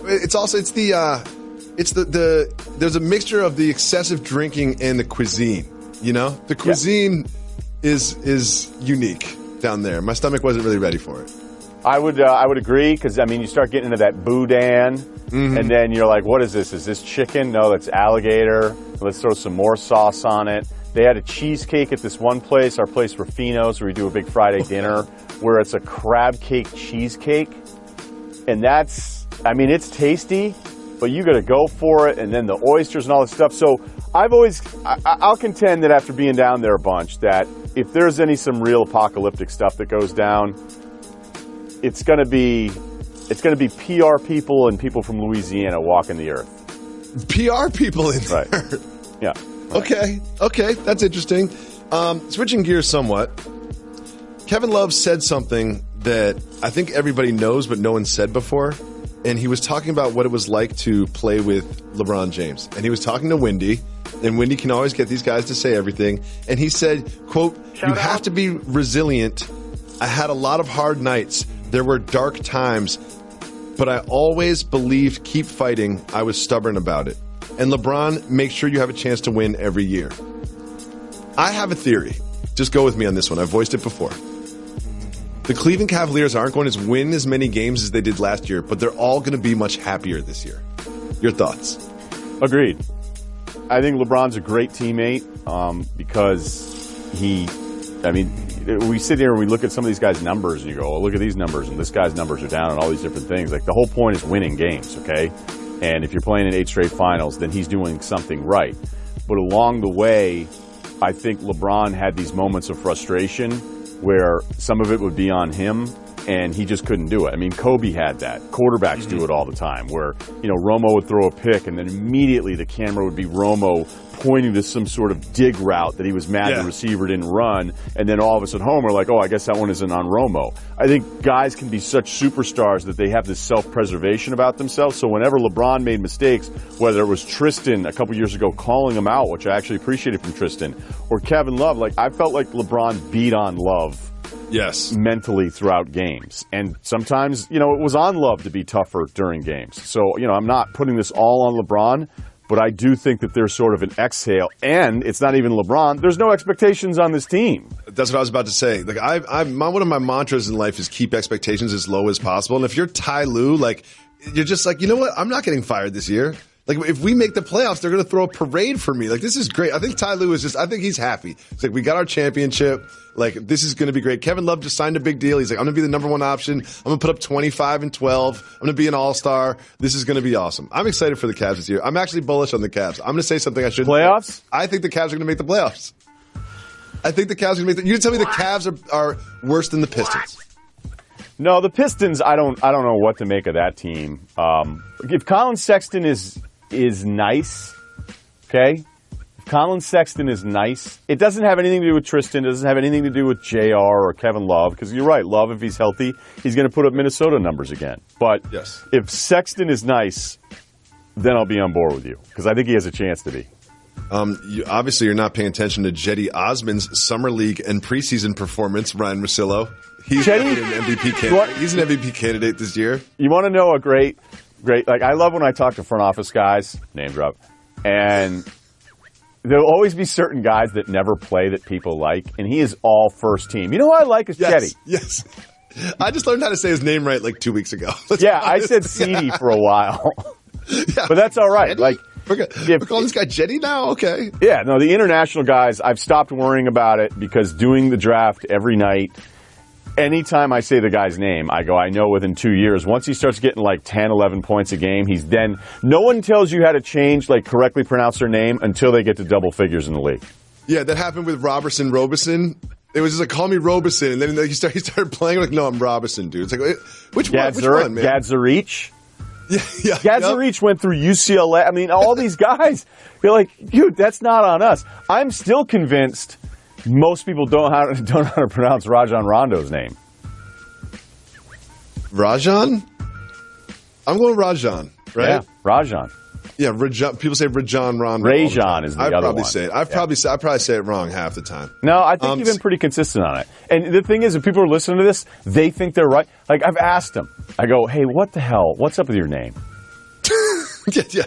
It's there's a mixture of the excessive drinking and the cuisine. The cuisine is unique down there. My stomach wasn't really ready for it. I would agree, because you start getting into that boudin, and then you're like, what is this? Is this chicken? No, that's alligator. Let's throw some more sauce on it. They had a cheesecake at this one place, our place Rufino's, where we do a big Friday dinner, where it's a crab cake cheesecake, and it's tasty, but you got to go for it, and then the oysters and all this stuff. So I'll contend that after being down there a bunch, that if there's some real apocalyptic stuff that goes down, it's going to be PR people and people from Louisiana walking the earth. PR people in there. Right. Yeah. Right. Okay, that's interesting. Switching gears somewhat, Kevin Love said something that I think everybody knows but no one said before, and he was talking about what it was like to play with LeBron James. And he was talking to Wendy, and Wendy can always get these guys to say everything. And he said, quote, "You have to be resilient. I had a lot of hard nights. There were dark times. but I always believed keep fighting. I was stubborn about it. And LeBron, make sure you have a chance to win every year. I have a theory. Just go with me on this one. I've voiced it before. The Cleveland Cavaliers aren't going to win as many games as they did last year, but they're all going to be much happier this year. Your thoughts? Agreed. I think LeBron's a great teammate because we sit here and we look at some of these guys' numbers and you go, oh, look at these numbers and this guy's numbers are down and all these different things. Like the whole point is winning games, okay? And if you're playing in 8 straight finals, then he's doing something right. But along the way, I think LeBron had these moments of frustration where some of it would be on him and he just couldn't do it. I mean, Kobe had that. Quarterbacks do it all the time where, Romo would throw a pick and then immediately the camera would be Romo pointing to some sort of dig route that he was mad the receiver didn't run. And then all of us at home are like, oh, I guess that one isn't on Romo. I think guys can be such superstars that they have this self-preservation about themselves. So whenever LeBron made mistakes, whether it was Tristan a couple years ago calling him out, which I actually appreciated from Tristan, or Kevin Love, I felt like LeBron beat on Love. Yes. Mentally throughout games. And sometimes, it was on Love to be tougher during games. So, I'm not putting this all on LeBron, but I do think that there's sort of an exhale. And it's not even LeBron. There's no expectations on this team. That's what I was about to say. One of my mantras in life is keep expectations as low as possible. And if you're Ty Lue, you're just like, you know what? I'm not getting fired this year. If we make the playoffs, they're going to throw a parade for me. This is great. I think Ty Lue I think he's happy. It's we got our championship. This is going to be great. Kevin Love just signed a big deal. He's I'm going to be the number one option. I'm going to put up 25 and 12. I'm going to be an all-star. This is going to be awesome. I'm excited for the Cavs this year. I'm actually bullish on the Cavs. I'm going to say something I shouldn't. Playoffs? I think the Cavs are going to make the playoffs. I think the Cavs are going to make you tell me the Cavs are worse than the Pistons. No, the Pistons, I don't know what to make of that team. If Colin Sexton is nice, okay? If Colin Sexton is nice, it doesn't have anything to do with Tristan. It doesn't have anything to do with JR or Kevin Love, because you're right. Love, if he's healthy, he's going to put up Minnesota numbers again. But if Sexton is nice, then I'll be on board with you, because I think he has a chance to be. Obviously, you're not paying attention to Jetty Osman's Summer League and preseason performance, Ryan Russillo. He's an MVP candidate. He's an MVP candidate this year. You want to know a great, I love when I talk to front office guys, name drop, and there'll always be certain guys that never play that people like, and he is all first team. You know who I like is Jetty. Yes. I just learned how to say his name right 2 weeks ago. I said Ceedy for a while. But that's all right. We're calling this guy Jetty now? Okay. Yeah, no, the international guys, I've stopped worrying about it because doing the draft every night, anytime I say the guy's name, I know within 2 years, once he starts getting 10, 11 points a game, no one tells you how to change, correctly pronounce their name until they get to double figures in the league. Yeah, that happened with Roberson. It was just call me Robeson, and then he started playing, no, I'm Robinson, dude. It's which one, man? Gadzarich? Yeah. Gadzarich went through UCLA. I mean, all these guys, they're like, dude, that's not on us. I'm still convinced most people don't know how to pronounce Rajon Rondo's name. Rajon? I'm going Rajon, right? Yeah, Rajon. Yeah, Rajon. People say Rajon Rondo. Rajon is the other one. I probably say it wrong half the time. No, I think you've been pretty consistent on it. And the thing is, if people are listening to this, they think they're right. I've asked them. I go, hey, what the hell? What's up with your name? Yeah.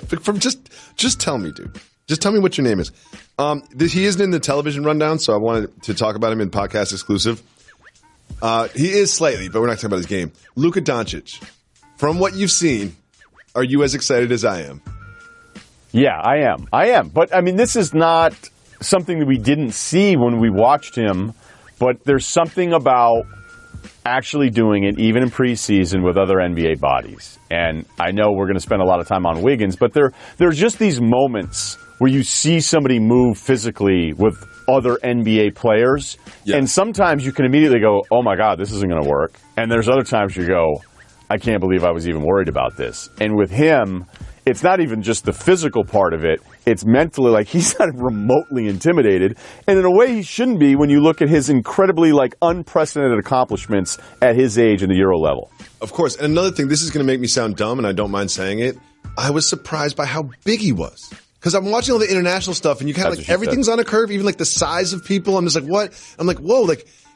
Just tell me, dude. Just tell me what your name is. He isn't in the television rundown, so I wanted to talk about him in podcast exclusive. He is slightly, but we're not talking about his game. Luka Doncic. From what you've seen, are you as excited as I am? Yeah, I am. But, this is not something that we didn't see when we watched him, but there's something about actually doing it, even in preseason, with other NBA bodies. And I know we're going to spend a lot of time on Wiggins, but there's just these moments where you see somebody move physically with other NBA players, and sometimes you can immediately go, oh my God, this isn't going to work. And there's other times you go, I can't believe I was even worried about this. And with him, it's not even just the physical part of it. It's mentally, he's not remotely intimidated. And in a way, he shouldn't be when you look at his incredibly, unprecedented accomplishments at his age in the Euro level. Of course. And another thing, this is going to make me sound dumb, and I don't mind saying it. I was surprised by how big he was. Because I'm watching all the international stuff, and you kind of everything's on a curve, even the size of people. I'm just what? I'm whoa,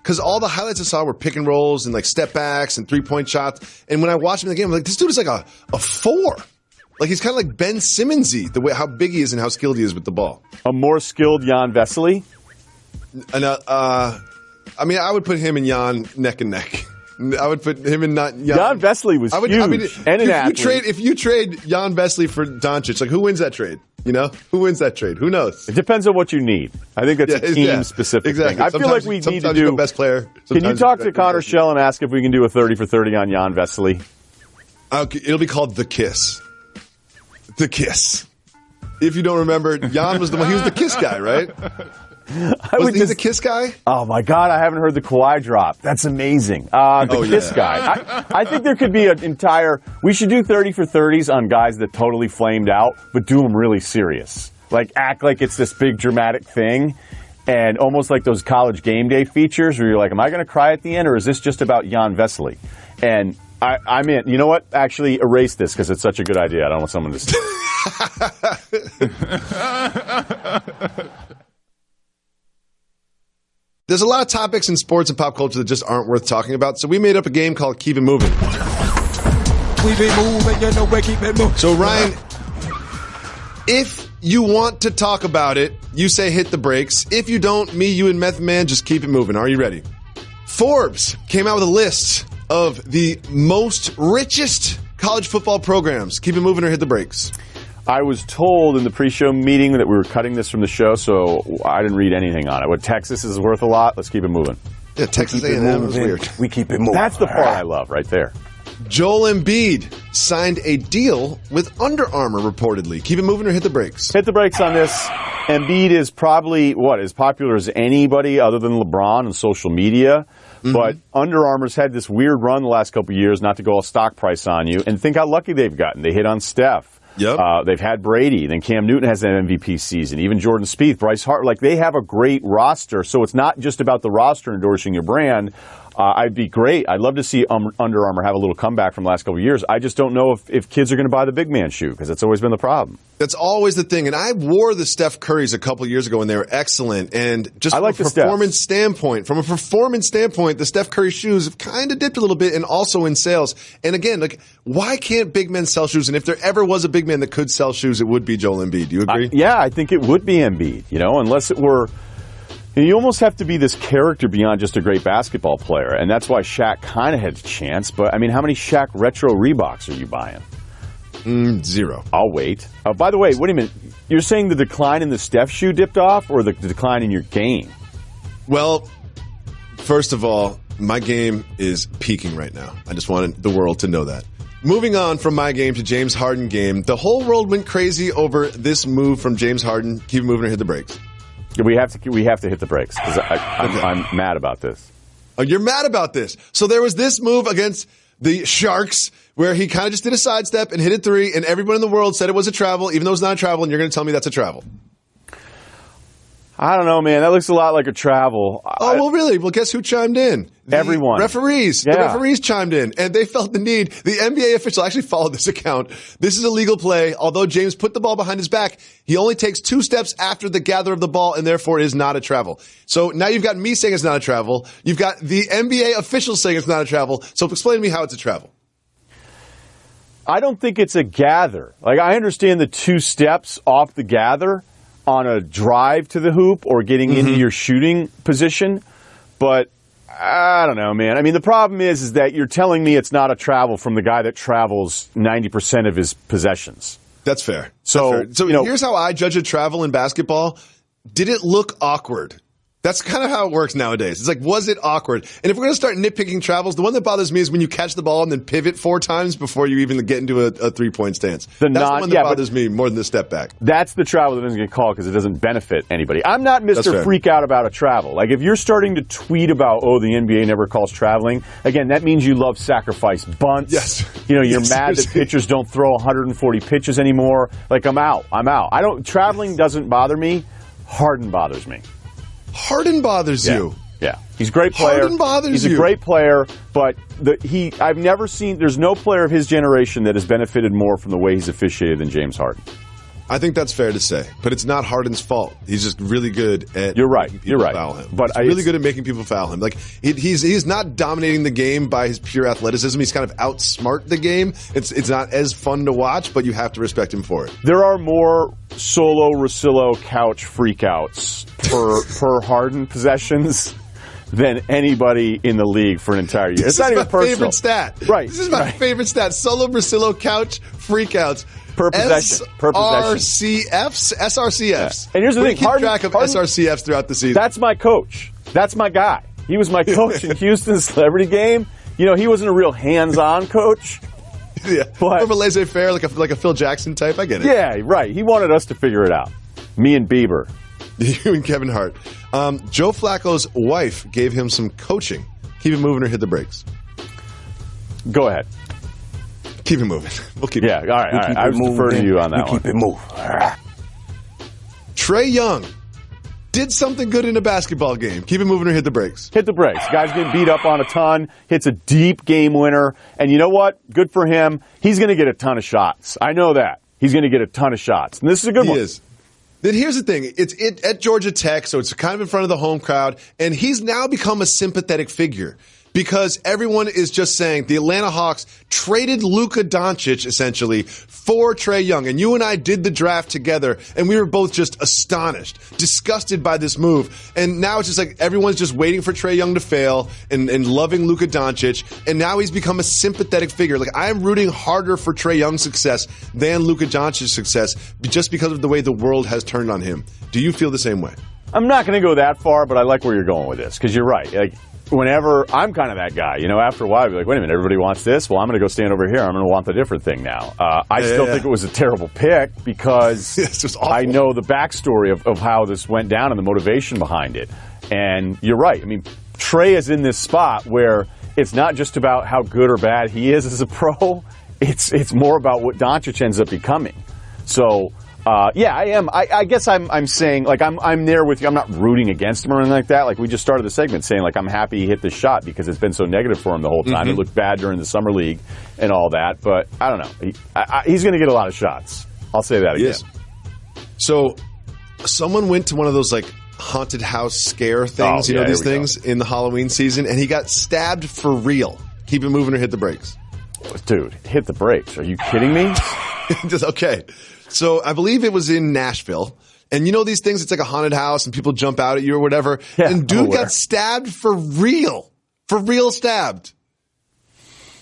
because all the highlights I saw were pick and rolls and like step backs and 3-point shots. And when I watched him in the game, I'm like, this dude is like a 4. Like he's kind of like Ben Simmons-y, the way how big he is and how skilled he is with the ball. A more skilled Jan Vesely? And I mean, I would put him and Jan neck and neck. I would put him and not Jan. Jan Vesely was huge and an athlete. If you trade Jan Vesely for Doncic, like who wins that trade? You know, who wins that trade? Who knows? It depends on what you need. I think that's a team-specific thing. I feel like we need to do best player. Can you talk to Connor Schell and ask if we can do a 30 for 30 on Jan Vesely? Okay, it'll be called The Kiss. The Kiss. If you don't remember, Jan was the one. He was the Kiss guy, right? Was he the Kiss guy? Oh my God, I haven't heard the Kawhi drop. That's amazing. The Kiss guy. I think there could be an entire. We should do 30 for 30s on guys that totally flamed out, but do them really serious. Like act like it's this big dramatic thing, and almost like those college game day features where you're like, am I going to cry at the end, or is this just about Jan Vesely? And I'm in. You know what? Actually, erase this because it's such a good idea. I don't want someone to see. There's a lot of topics in sports and pop culture that just aren't worth talking about, so we made up a game called Keep It Moving. Keep it moving, you know we keep it moving. So Ryan, if you want to talk about it, you say hit the brakes. If you don't, me, you, and Meth Man just keep it moving. Are you ready? Forbes came out with a list of the most richest college football programs. Keep it moving or hit the brakes. I was told in the pre-show meeting that we were cutting this from the show, so I didn't read anything on it. What Texas is worth a lot, let's keep it moving. Yeah, Texas A&M is weird. We keep it moving. That's the part I love right there. Joel Embiid signed a deal with Under Armour, reportedly. Keep it moving or hit the brakes? Hit the brakes on this. Embiid is probably, as popular as anybody other than LeBron on social media. Mm-hmm. But Under Armour's had this weird run the last couple of years, not to go all stock price on you, and think how lucky they've gotten. They hit on Steph. Yep. They've had Brady. Then Cam Newton has an MVP season. Even Jordan Spieth, Bryce Hart. Like, they have a great roster. So it's not just about the roster endorsing your brand. I'd be great. I'd love to see Under Armour have a little comeback from the last couple of years. I just don't know if kids are going to buy the big man shoe because that's always been the problem. That's always the thing. And I wore the Steph Currys a couple of years ago and they were excellent. And just from a performance standpoint, the Steph Curry shoes have kind of dipped a little bit and also in sales. And again, like, why can't big men sell shoes? And if there ever was a big man that could sell shoes, it would be Joel Embiid. Do you agree? Yeah, I think it would be Embiid, unless it were. You almost have to be this character beyond just a great basketball player, and that's why Shaq kind of had a chance. But, I mean, how many Shaq retro Reeboks are you buying? 0. I'll wait. By the way, wait a minute. You're saying the decline in the Steph shoe dipped off or the decline in your game? Well, first of all, my game is peaking right now. I just wanted the world to know that. Moving on from my game to James Harden game, the whole world went crazy over this move from James Harden. Keep it moving or hit the brakes. We have to hit the brakes because I'm mad about this. Oh, you're mad about this. So there was this move against the Sharks where he kind of just did a sidestep and hit a 3, and everyone in the world said it was a travel, even though it's not a travel, and you're going to tell me that's a travel. I don't know, man. That looks a lot like a travel. Oh, well, really? Well, guess who chimed in? Everyone. Referees. Yeah. The referees chimed in, and they felt the need. The NBA official actually followed this account. This is a legal play. Although James put the ball behind his back, he only takes 2 steps after the gather of the ball, and therefore is not a travel. So now you've got me saying it's not a travel. You've got the NBA official saying it's not a travel. So explain to me how it's a travel. I don't think it's a gather. Like, I understand the 2 steps off the gather on a drive to the hoop or getting into your shooting position, but I don't know, man. I mean, the problem is that you're telling me it's not a travel from the guy that travels 90% of his possessions. That's fair. So here's how I judge a travel in basketball. Did it look awkward? That's kind of how it works nowadays. It's like, was it awkward? And if we're going to start nitpicking travels, the one that bothers me is when you catch the ball and then pivot 4 times before you even get into a 3-point stance. That's the one that bothers me more than the step back. That's the travel that doesn't get called because it doesn't benefit anybody. I'm not Mr. Freak Out about a travel. Like, if you're starting to tweet about, the NBA never calls traveling, again, that means you love sacrifice bunts. Yes. You're mad that pitchers don't throw 140 pitches anymore. Like, I'm out. Traveling doesn't bother me. Harden bothers me. Harden bothers you? Yeah. He's a great player. Harden bothers you. He's a great player, but I've never seen, there's no player of his generation that has benefited more from the way he's officiated than James Harden. I think that's fair to say, but it's not Harden's fault. He's just really good at You're right. making people You're right. foul him. But he's really good at making people foul him. Like he's not dominating the game by his pure athleticism. He's kind of outsmart the game. It's not as fun to watch, but you have to respect him for it. There are more solo Russillo couch freakouts per Harden possessions than anybody in the league for an entire year. It's not even personal. Favorite stat. Right. This is my favorite stat. Solo Russillo couch freakouts. Per possession. SRCFs. Yeah. And here's the thing. Keep track of SRCFs throughout the season. That's my coach. That's my guy. He was my coach in Houston's celebrity game. You know, he wasn't a real hands-on coach. Yeah, more of a laissez-faire, like a Phil Jackson type. I get it. Yeah, right. He wanted us to figure it out. Me and Bieber. You and Kevin Hart. Joe Flacco's wife gave him some coaching. Keep it moving or hit the brakes. Go ahead. Keep it moving. We'll keep it moving. All right. I defer to you on that one. Keep it moving. Trae Young did something good in a basketball game. Keep it moving or hit the brakes. Hit the brakes. Guy's getting beat up on a ton, hits a deep game winner. And you know what? Good for him. He's going to get a ton of shots. I know that. He's going to get a ton of shots. And this is a good one. He is. Then here's the thing. It's at Georgia Tech, so it's kind of in front of the home crowd. And he's now become a sympathetic figure because everyone is just saying the Atlanta Hawks traded Luka Doncic, essentially, for Trae Young. And you and I did the draft together, and we were both just astonished, disgusted by this move. And now it's just like everyone's just waiting for Trae Young to fail and loving Luka Doncic. And now he's become a sympathetic figure. Like, I'm rooting harder for Trae Young's success than Luka Doncic's success just because of the way the world has turned on him. Do you feel the same way? I'm not going to go that far, but I like where you're going with this because you're right. Like, whenever I'm kind of that guy, after a while, I'd be like, wait a minute, everybody wants this? Well, I'm going to go stand over here. I'm going to want the different thing now. I still think it was a terrible pick because it's just awful. I know the backstory of how this went down and the motivation behind it. And you're right. I mean, Trae is in this spot where it's not just about how good or bad he is as a pro. It's more about what Doncic ends up becoming. So, I am. I guess I'm saying, like, I'm there with you. I'm not rooting against him or anything like that. Like, we just started the segment saying, like, I'm happy he hit this shot because it's been so negative for him the whole time. It looked bad during the summer league and all that. But I don't know. He's going to get a lot of shots. I'll say that again. Yes. So, someone went to one of those, like, haunted house scare things, these things in the Halloween season, and he got stabbed for real. Keep it moving or hit the brakes. Dude, hit the brakes. Are you kidding me? Just okay. So I believe it was in Nashville. And these things, it's like a haunted house and people jump out at you or whatever. Yeah, and dude got stabbed for real. For real stabbed.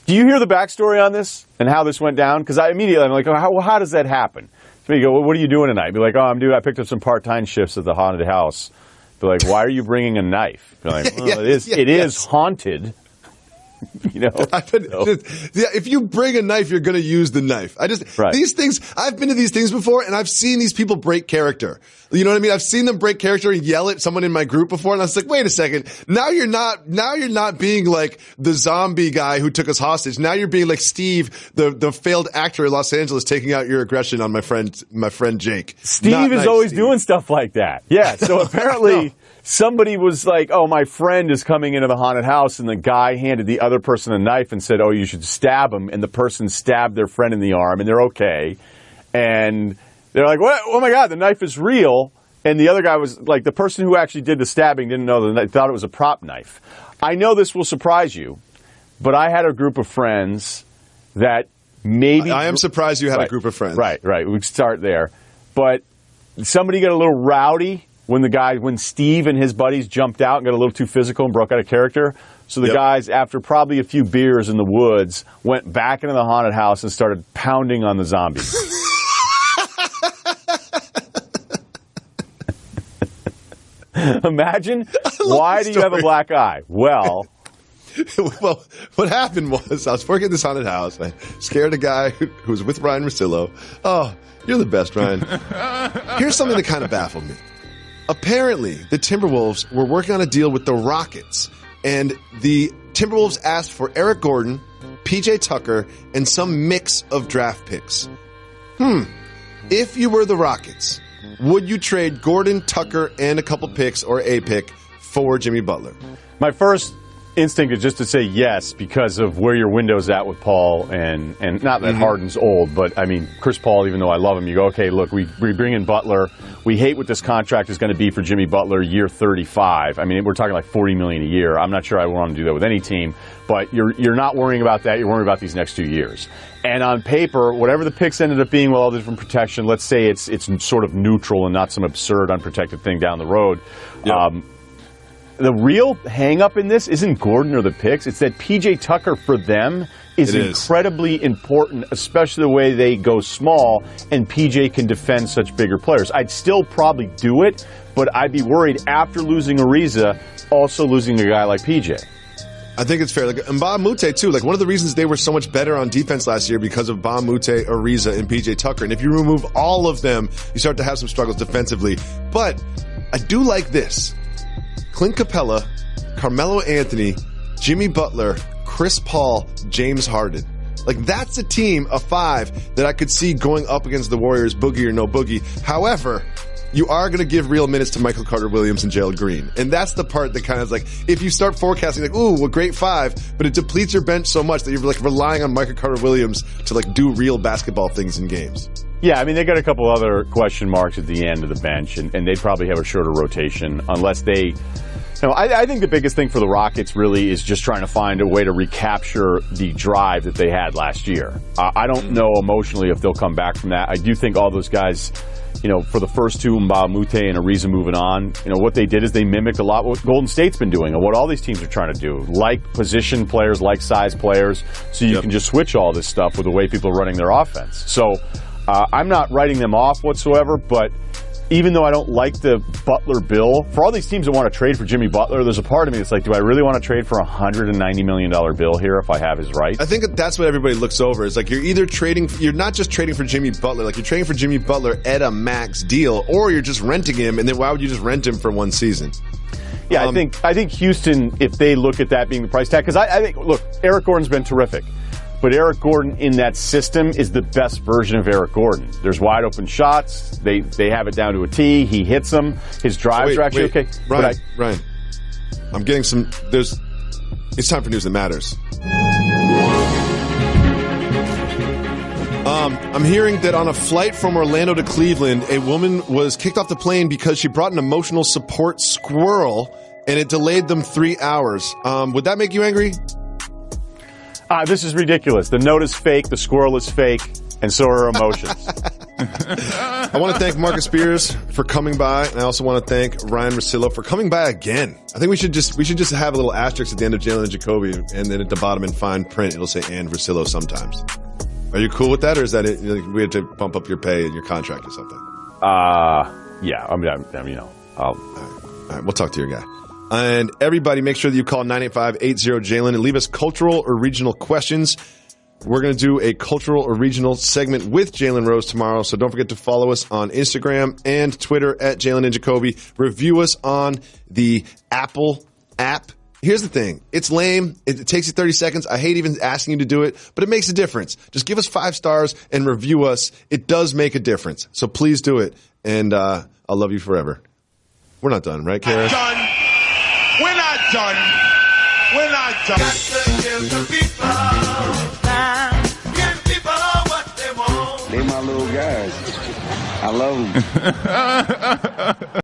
Do you hear the backstory on this and how this went down? Because I'm like, how does that happen? So you go, well, what are you doing tonight? Be like, I picked up some part-time shifts at the haunted house. Be like, why are you bringing a knife? Be like, well, it is haunted. If you bring a knife, you're going to use the knife. These things, I've been to these things before, and I've seen these people break character. You know what I mean? I've seen them break character and yell at someone in my group before, and I was like, wait a second. Now you're not being like the zombie guy who took us hostage. Now you're being like Steve, the failed actor in Los Angeles, taking out your aggression on my friend Jake. Steve is always doing stuff like that. Yeah. So apparently somebody was like, oh, my friend is coming into the haunted house, and the guy handed the other person a knife and said, oh, you should stab him. And the person stabbed their friend in the arm, and they're okay. And they're like, what? Oh, my God, the knife is real. And the other guy was like, the person who actually did the stabbing didn't know the knife, thought it was a prop knife. I know this will surprise you, but I had a group of friends that maybe... I am surprised you had a group of friends. Right. We can start there. But somebody got a little rowdy when Steve and his buddies jumped out and got a little too physical and broke out of character. So the guys, after probably a few beers in the woods, went back into the haunted house and started pounding on the zombies. Imagine, why do you have a black eye? Well, what happened was I was working at this haunted house. I scared a guy who was with Ryan Russillo. Oh, you're the best, Ryan. Here's something that kind of baffled me. Apparently, the Timberwolves were working on a deal with the Rockets, and the Timberwolves asked for Eric Gordon, PJ Tucker, and some mix of draft picks. If you were the Rockets, would you trade Gordon, Tucker, and a couple picks or a pick for Jimmy Butler? My first instinct is just to say yes because of where your window's at with Paul, and not that Harden's old, but I mean, Chris Paul, even though I love him, you go, okay, look, we bring in Butler. We hate what this contract is going to be for Jimmy Butler year 35. I mean, we're talking like $40 million a year. I'm not sure I want to do that with any team, but you're not worrying about that. You're worrying about these next 2 years. And on paper, whatever the picks ended up being with all the different protection, let's say it's sort of neutral and not some absurd unprotected thing down the road. Yep. The real hang-up in this isn't Gordon or the picks. It's that P.J. Tucker, for them, is incredibly important, especially the way they go small, and P.J. can defend such bigger players. I'd still probably do it, but I'd be worried after losing Ariza, also losing a guy like P.J. I think it's fair. Like Mbah Moute, too. Like, one of the reasons they were so much better on defense last year because of Mbah Moute, Ariza, and P.J. Tucker. And if you remove all of them, you start to have some struggles defensively. But I do like this. Clint Capella, Carmelo Anthony, Jimmy Butler, Chris Paul, James Harden. Like, that's a team of 5 that I could see going up against the Warriors, boogie or no boogie. However, you are going to give real minutes to Michael Carter-Williams and Gerald Green. And that's the part that kind of is like, if you start forecasting, like, ooh, well, great 5, but it depletes your bench so much that you're like relying on Michael Carter-Williams to like do real basketball things in games. Yeah, I mean, they got a couple other question marks at the end of the bench, and they'd probably have a shorter rotation unless they... I think the biggest thing for the Rockets really is just trying to find a way to recapture the drive that they had last year. I don't know emotionally if they'll come back from that. I do think all those guys, for the first two, Mbah Moute and Ariza moving on, what they did is they mimicked a lot what Golden State's been doing and what all these teams are trying to do, like position players, like size players, so you can just switch all this stuff with the way people are running their offense. So I'm not writing them off whatsoever, but even though I don't like the Butler bill, for all these teams that want to trade for Jimmy Butler, there's a part of me that's like, do I really want to trade for a $190 million bill here if I have his rights? I think that's what everybody looks over. It's like you're not just trading for Jimmy Butler, like you're trading for Jimmy Butler at a max deal, or you're just renting him, and then why would you just rent him for one season? Yeah, I think Houston, if they look at that being the price tag, because I think, look, Eric Gordon's been terrific. But Eric Gordon in that system is the best version of Eric Gordon. There's wide open shots. They have it down to a T. He hits them. His drives are actually okay. Ryan, I'm getting some. It's time for news that matters. I'm hearing that on a flight from Orlando to Cleveland, a woman was kicked off the plane because she brought an emotional support squirrel, and it delayed them 3 hours. Would that make you angry? This is ridiculous. The note is fake, the squirrel is fake, and so are emotions. I want to thank Marcus Spears for coming by, and I also want to thank Ryan Russillo for coming by again. I think we should just have a little asterisk at the end of Jalen Jacoby, and then at the bottom in fine print it'll say "and Russillo" sometimes. Are you cool with that, or is that it? We have to bump up your pay and your contract or something? Yeah. I mean, All right, we'll talk to your guy. And everybody, make sure that you call 985-80-JALEN and leave us cultural or regional questions. We're going to do a cultural or regional segment with Jalen Rose tomorrow, so don't forget to follow us on Instagram and Twitter at Jalen and Jacoby. Review us on the Apple app. Here's the thing. It's lame. It takes you 30 seconds. I hate even asking you to do it, but it makes a difference. Just give us 5 stars and review us. It does make a difference. So please do it, and I'll love you forever. We're not done, right, Kara? We're not done. We're not done. Got to give the people time. Give people what they want. They my little guys. I love them.